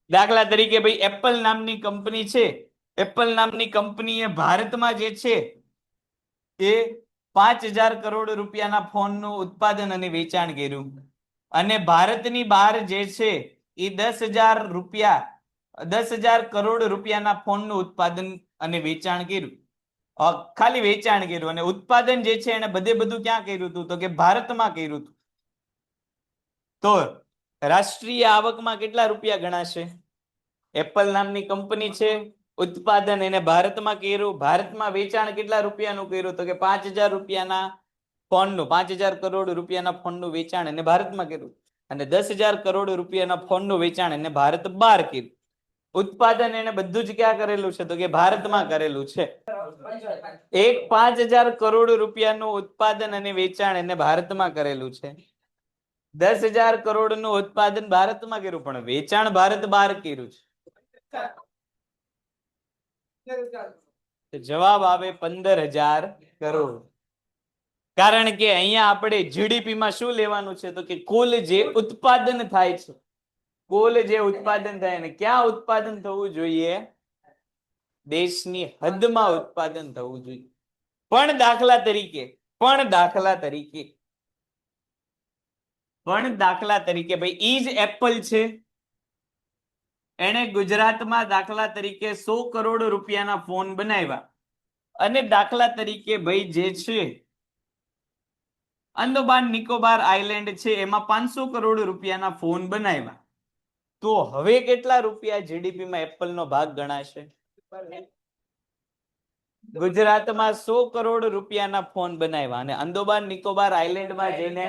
દાખલા તરીકે ભાઈ એપલ નામની કંપની છે, એપલ નામની કંપનીએ ભારતમાં જે છે એ 5000 કરોડ રૂપિયાના ફોનનું ઉત્પાદન અને વેચાણ કર્યું અને ભારતની બહાર જે છે એ 10,000 કરોડ રૂપિયાના ફોનનું ઉત્પાદન અને વેચાણ કર્યું. ખાલી વેચાણ કર્યું અને ઉત્પાદન જે છે એને બધું ક્યાં કર્યું હતું? તો કે ભારતમાં કર્યું હતું. તો રાષ્ટ્રીય આવકમાં કેટલા રૂપિયા ગણાશે? એપલ નામની કંપની છે, ઉત્પાદન એને ભારતમાં કર્યું, ભારતમાં વેચાણ કેટલા રૂપિયાનું કર્યું? તો કે 5000 રૂપિયાના ફોનનું, 5000 કરોડ રૂપિયાના ફોનનું વેચાણ એને ભારતમાં કર્યું અને 10,000 કરોડ રૂપિયાના ફોનનું વેચાણ એને ભારત બહાર કર્યું. ઉત્પાદન એને બધું જ ક્યાં કરેલું છે? તો કે ભારતમાં કરેલું છે. એક 5000 કરોડ રૂપિયાનું ઉત્પાદન અને વેચાણ એને ભારતમાં કરેલું છે. 10,000 કરોડનું ઉત્પાદન ભારતમાં કર્યું પણ વેચાણ ભારત બહાર કર્યું છે. જવાબ આવે 15,000 કરોડ. કારણ કે અહીંયા આપણે જીડીપી માં શું લેવાનું છે? તો કે કુલ જે ઉત્પાદન થાય છે, કુલ જે ઉત્પાદન થાય ને ક્યાં ઉત્પાદન થવું જોઈએ? દેશની હદમાં ઉત્પાદન થવું જોઈએ. પણ દાખલા તરીકે ભાઈ ઈ જ એપલ છે, એને ગુજરાતમાં દાખલા તરીકે 100 કરોડ રૂપિયાના ફોન બનાવ્યા અને દાખલા તરીકે ભાઈ જે છે અંદમાન નિકોબાર આઇલેન્ડ છે એમાં 500 કરોડ રૂપિયાના ફોન બનાવ્યા, તો હવે કેટલા રૂપિયા જીડીપી માં એપલ નો ભાગ ગણાશે? ગુજરાતમાં 100 કરોડ રૂપિયાના ફોન બનાવ્યા અને અંદમાન નિકોબાર આઇલેન્ડમાં જઈને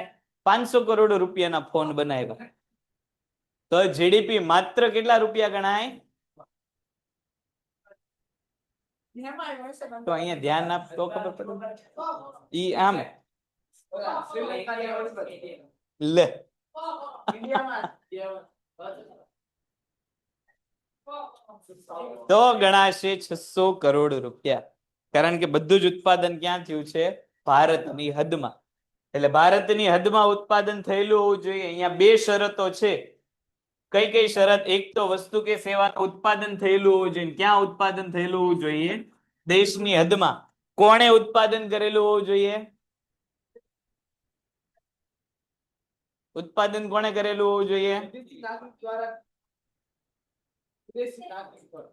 500 કરોડ રૂપિયાના ફોન બનાવ્યા, તો જીડીપી માત્ર કેટલા રૂપિયા ગણાય? તો અહીંયા ધ્યાન આપતો ખબર પડે. ઈ આમ લે તો ગણાશે 600 કરોડ રૂપિયા. કારણ કે બધું જ ઉત્પાદન ક્યાં થયું છે? ભારતની હદમાં. એટલે ભારતની હદમાં ઉત્પાદન થયેલું હોવું જોઈએ. અહીંયા બે શરતો છે. કઈ કઈ શરત? એક તો વસ્તુ કે સેવાનું ઉત્પાદન થયેલું હોવું જોઈએ. ક્યાં ઉત્પાદન થયેલું હોવું જોઈએ? દેશની હદમાં. કોણે ઉત્પાદન કરેલું હોવું જોઈએ? ઉત્પાદન કોણે કરેલું હોવું જોઈએ?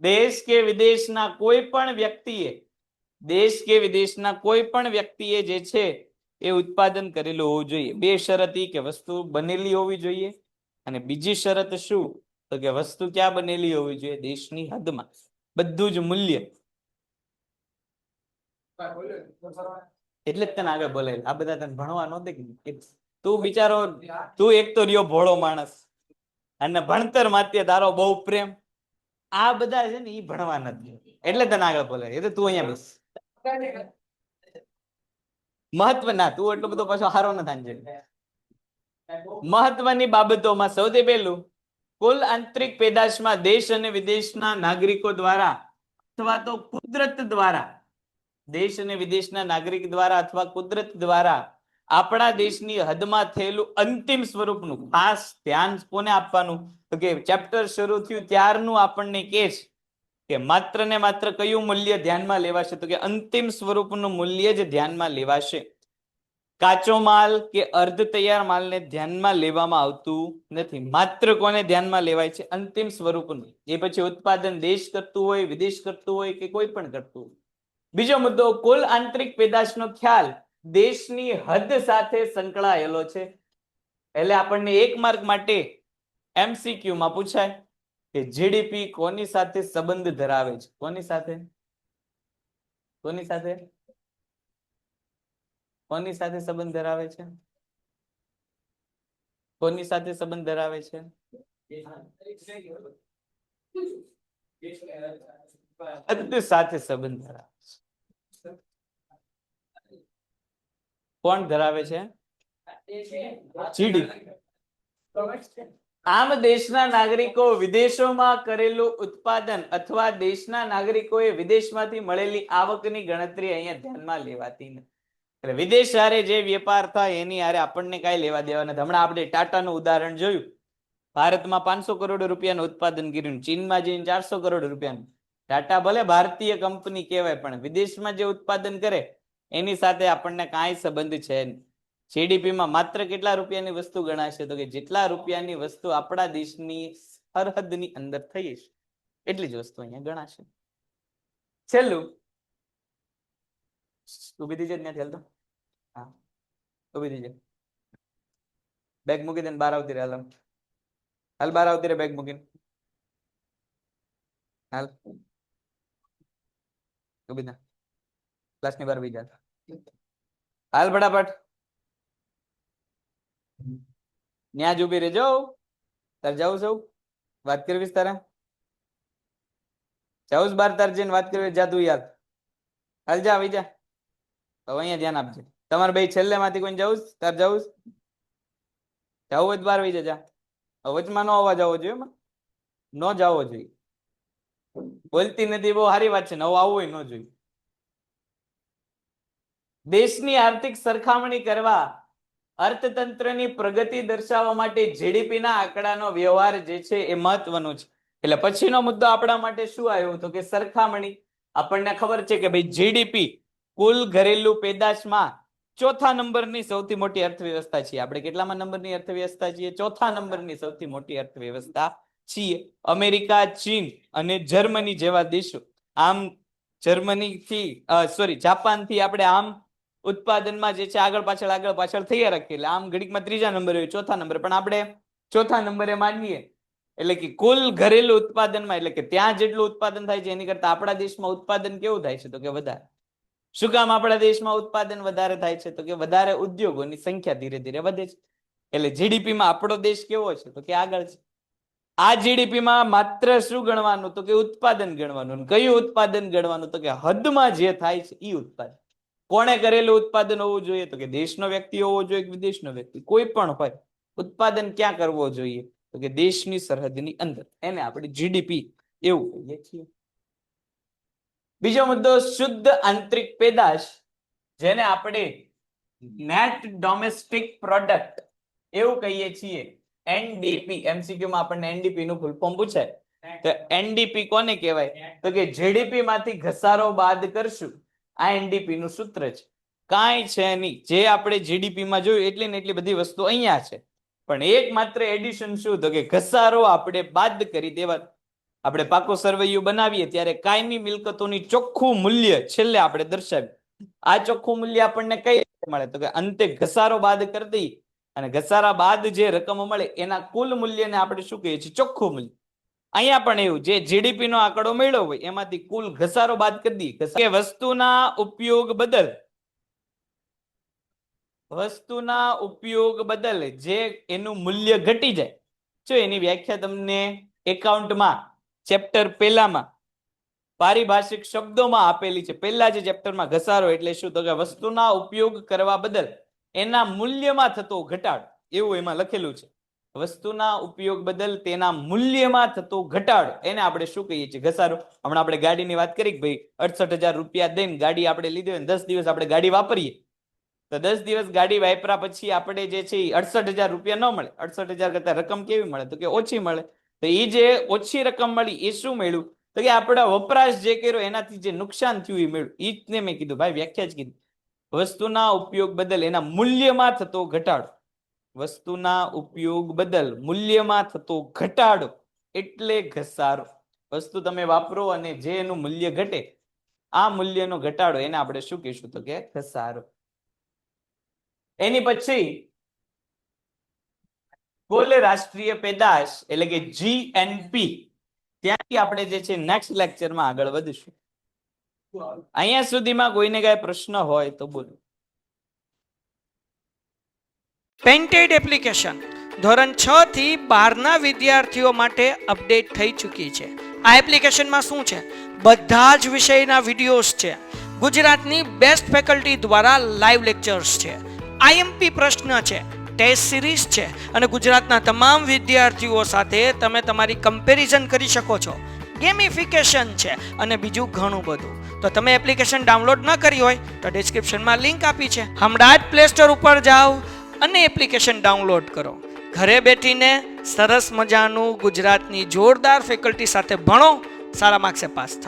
દેશ કે વિદેશના કોઈ પણ વ્યક્તિએ, દેશ કે વિદેશના કોઈ પણ વ્યક્તિએ જે છે એ ઉત્પાદન કરેલું હોવું જોઈએ. બે શરત ઈ કે વસ્તુ બનેલી હોવી જોઈએ અને બીજી શરત શું? તો કે વસ્તુ ક્યાં બનેલી હોવી જોઈએ? દેશની હદમાં. બધું જ મૂલ્ય. એટલે જ તને આગળ બોલે. આ બધા તને ભણવા નો દે કે તું બિચારો, તું એક તો રહ્યો ભોળો માણસ અને ભણતર માત્ય તારો બહુ પ્રેમ. આ બધા છે ને ઈ ભણવા નથી, એટલે તને આગળ બોલે. એ તો તું અહીંયા બસ મહત્વ ના, તું એટલો બધો પાછો હારો ન થાય. મહત્વની બાબતોમાં સૌથી પહેલું, કુલ આંતરિક પેદાશમાં દેશ અને વિદેશના નાગરિકો દ્વારા અથવા તો કુદરત દ્વારા, દેશ અને વિદેશના નાગરિક દ્વારા અથવા કુદરત દ્વારા આપણા દેશની હદમાં થયેલું અંતિમ સ્વરૂપનું ખાસ ધ્યાન કોને આપવાનું? તો કે ચેપ્ટર શરૂ થયું ત્યારનું આપણને કહે છે કે માત્ર ને માત્ર કયું મૂલ્ય ધ્યાનમાં લેવાશે? તો કે અંતિમ સ્વરૂપનું મૂલ્ય જ ધ્યાનમાં લેવાશે. કાચો માલ કે અર્ધ તૈયાર માલને ધ્યાનમાં લેવામાં આવતું નથી. માત્ર કોને ધ્યાનમાં લેવાય છે? અંતિમ સ્વરૂપનું. એ પછી ઉત્પાદન દેશ કરતું હોય, વિદેશ કરતું હોય કે કોઈ પણ કરતું હોય. બીજો મુદ્દો, કુલ આંતરિક પેદાશનો ખ્યાલ દેશની હદ સાથે સંકળાયેલો છે. એટલે આપણને 1 માર્ક માટે MCQ માં પૂછાય કે જીડીપી કોની સાથે સંબંધ ધરાવે છે? કોની સાથે? કોની સાથે? કોની સાથે સંબંધ ધરાવે છે? કોની સાથે સંબંધ ધરાવે છે? હદ સાથે સંબંધ ધરાવે છે. કોણ ધરાવે છે? જીડીપી. આમ દેશના નાગરિકો વિદેશોમાં કરેલું ઉત્પાદન અથવા દેશના નાગરિકોએ વિદેશમાંથી મળેલી આવકની ગણતરી અહીંયા ધ્યાનમાં લેવાતી નથી. એટલે વિદેશ હારે જે વેપાર થાય એની હારે આપણને કાંઈ લેવા દેવા નથી. હમણાં આપણે ટાટાનું ઉદાહરણ જોયું. ભારતમાં 500 કરોડ રૂપિયાનું ઉત્પાદન કર્યું, ચીનમાં જઈને 400 કરોડ રૂપિયાનું. ટાટા ભલે ભારતીય કંપની કહેવાય, પણ વિદેશમાં જે ઉત્પાદન કરે એની સાથે આપણને કાંઈ સંબંધ છે નહીં. જીડીપીમાં માત્ર કેટલા રૂપિયાની વસ્તુ ગણાશે? તો કે જેટલા રૂપિયાની વસ્તુ આપણા દેશની સરહદની અંદર થઈ છે એટલી જ વસ્તુ અહીંયા ગણાશે. છેલ્લું, ઉભી થઈ જાય ત્યાંથી. હાલ તો હા, ઉભી થઈ જાય. બેગ મૂકી દે ને બહાર આવતી રહે. હાલ બહાર આવતી રહે બેગ મૂકીને. હાલ ઉભી થા, ક્લાસની બહાર બી જા. હાલ ફટાફટ ન્યા જ ઉભી રહેજો. તાર જાઉં સૌ વાત કરવી તારે? જાઉં બાર તાર જઈને વાત કરવી? જા તું યાર, હાલ જા, આવી જા. હવે અહીંયા ધ્યાન આપજે. તમારે ભાઈ છેલ્લે માંથી કોઈ જવું? તાર જવું? જવું હોય તો બહાર આવી જા. વચમાં નો અવાજ આવવો જોઈએ, ન જવો જોઈએ. બોલતી નથી, બહુ સારી વાત છે. નવું આવવું હોય ન જોઈએ. દેશની આર્થિક સરખામણી કરવા, અર્થતંત્રની પ્રગતિ દર્શાવવા માટે જીડીપીના આંકડાનો વ્યવહાર જે છે એ મહત્વનો છે. એટલે પછીનો મુદ્દો આપણા માટે શું આવ્યો? તો કે સરખામણી. આપણને ખબર છે કે ભાઈ જીડીપી કુલ ઘરેલું પેદાશમાં 4થા નંબરની સૌથી મોટી અર્થવ્યવસ્થા છીએ. આપણે કેટલામાં નંબરની અર્થવ્યવસ્થા છીએ? 4થા નંબરની સૌથી મોટી અર્થવ્યવસ્થા છીએ. અમેરિકા, ચીન અને જર્મની જેવા દેશો, આમ જર્મનીથી જાપાનથી આપણે આમ ઉત્પાદનમાં જે છે આગળ પાછળ થઈ રાખીએ. એટલે આમ ઘડીકમાં 3જા નંબરે હોય, 4થા નંબરે, પણ આપણે 4થા નંબરે માનીએ. એટલે કે કુલ ઘરેલું ઉત્પાદનમાં, એટલે કે ત્યાં જેટલું ઉત્પાદન થાય છે એની કરતા આપણા દેશમાં ઉત્પાદન કેવું થાય છે? તો કે વધારે. શું કામ આપણા દેશમાં ઉત્પાદન વધારે થાય છે? તો કે વધારે ઉદ્યોગોની સંખ્યા ધીરે ધીરે વધે છે. એટલે જીડીપીમાં આપણો દેશ કેવો છે? તો કે આગળ છે. આ જીડીપીમાં માત્ર શું ગણવાનું? તો કે ઉત્પાદન ગણવાનું. કયું ઉત્પાદન ગણવાનું? તો કે હદમાં જે થાય છે એ ઉત્પાદન. કોણે કરેલું ઉત્પાદન હોવું જોઈએ? તો કે દેશનો વ્યક્તિ હોવો જોઈએ કે વિદેશનો વ્યક્તિ, કોઈ પણ હોય. ઉત્પાદન ક્યાં કરવો જોઈએ? તો કે દેશની સરહદની અંદર. એને આપણે જીડીપી એવું કહીએ છીએ. બીજો મુદ્દો, શુદ્ધ આંતરિક પેદાશ, જેને આપણે નેટ ડોમેસ્ટિક પ્રોડક્ટ એવું કહીએ છીએ, એનડીપી. MCQ માં આપણને એનડીપી નું ફૂલ ફોર્મ પૂછાય. તો એનડીપી કોને કહેવાય? તો કે જીડીપી માંથી ઘસારો બાદ કરશું. આ એનડીપી નું સૂત્ર છે. કાંઈ છે નહીં, જે આપણે જીડીપી માં જોયું એટલી ને એટલી બધી વસ્તુ અહીંયા છે, પણ એકમાત્ર એડિશન શું? તો કે ઘસારો આપણે બાદ કરી દેવા. આપણે પાકો સરવૈયું બનાવીએ ત્યારે કાયમી મિલકતોની ચોખ્ખું મૂલ્ય છેલ્લે આપણે દર્શાવ્યું. આ ચોખ્ખું મૂલ્ય આપણને કઈ રીતે મળે? તો કે અંતે ઘસારો બાદ કરી દઈએ, અને ઘસારા બાદ જે રકમ મળે એના કુલ મૂલ્યને આપણે શું કહીએ છીએ? ચોખ્ખું મૂલ્ય. અહીંયા પણ એવું, જે જીડીપી નો આંકડો મળ્યો હોય એમાંથી કુલ ઘસારો બાદ કરી દઈએ. કે વસ્તુના ઉપયોગ બદલ જે એનું મૂલ્ય ઘટી જાય. જો એની વ્યાખ્યા તમને એકાઉન્ટમાં ચેપ્ટર પહેલામાં પારિભાષિક શબ્દોમાં આપેલી છે. પહેલા જે ચેપ્ટરમાં ઘસારો એટલે શું? તો કે વસ્તુના ઉપયોગ કરવા બદલ એના મૂલ્યમાં થતો ઘટાડો. એવું એમાં લખેલું છે. વસ્તુના ઉપયોગ બદલ તેના મૂલ્યમાં થતો ઘટાડો એને આપણે શું કહીએ છીએ? ઘસારો. હમણાં આપણે ગાડીની વાત કરી કે ભાઈ 68,000 રૂપિયા દઈને ગાડી આપણે લીધી હોય 10 દિવસ આપણે ગાડી વાપરીએ તો 10 દિવસ ગાડી વાપરા પછી આપણે જે છે 68,000 રૂપિયા ન મળે. 68,000 કરતા રકમ કેવી મળે? તો કે ઓછી મળે. તો એ જે ઓછી રકમ મળી એ શું મળ્યું? તો કે આપણા વપરાશ જે કર્યો એનાથી જે નુકસાન થયું એ મળ્યું. એ જ ને મેં કીધું ભાઈ, વ્યાખ્યા જ કીધી. વસ્તુના ઉપયોગ બદલ એના મૂલ્યમાં થતો ઘટાડો. વસ્તુના ઉપયોગ બદલ મૂલ્યમાં થતો ઘટાડો એટલે ઘસારો. વસ્તુ તમે વાપરો અને જે એનું મૂલ્ય ઘટે, આ મૂલ્યનો ઘટાડો એને આપણે શું કહીશું? તો કે ઘસારો. એની પછી કુલ રાષ્ટ્રીય પેદાશ એટલે કે જીએનપી, ત્યાંથી આપણે જે છે નેક્સ્ટ લેક્ચરમાં આગળ વધીશું. અહીંયા સુધીમાં કોઈને કઈ પ્રશ્ન હોય તો બોલો. પેન્ટેડ એપ્લિકેશન ધોરણ 6 થી 12ના વિદ્યાર્થીઓ માટે અપડેટ થઈ ચૂકી છે. આ એપ્લિકેશનમાં શું છે? બધા જ વિષયના વિડીયોઝ છે. ગુજરાતની બેસ્ટ ફેકલ્ટી દ્વારા લાઈવ લેક્ચર્સ છે. આઈએમપી પ્રશ્ન છે, ટેસ્ટ સિરીઝ છે અને ગુજરાતના તમામ વિદ્યાર્થીઓ સાથે તમે તમારી કમ્પેરિઝન કરી શકો છો. ગેમિફિકેશન છે અને બીજું ઘણું બધું. તો તમે એપ્લિકેશન ડાઉનલોડ ન કરી હોય તો ડિસ્ક્રિપ્શનમાં લિંક આપી છે. હમણાં જ પ્લે સ્ટોર ઉપર જાઓ અને એપ્લિકેશન ડાઉનલોડ કરો. ઘરે બેઠીને સરસ મજાનું ગુજરાતની જોરદાર ફેકલ્ટી સાથે ભણો, સારા માર્ક્સે પાસ થાઓ.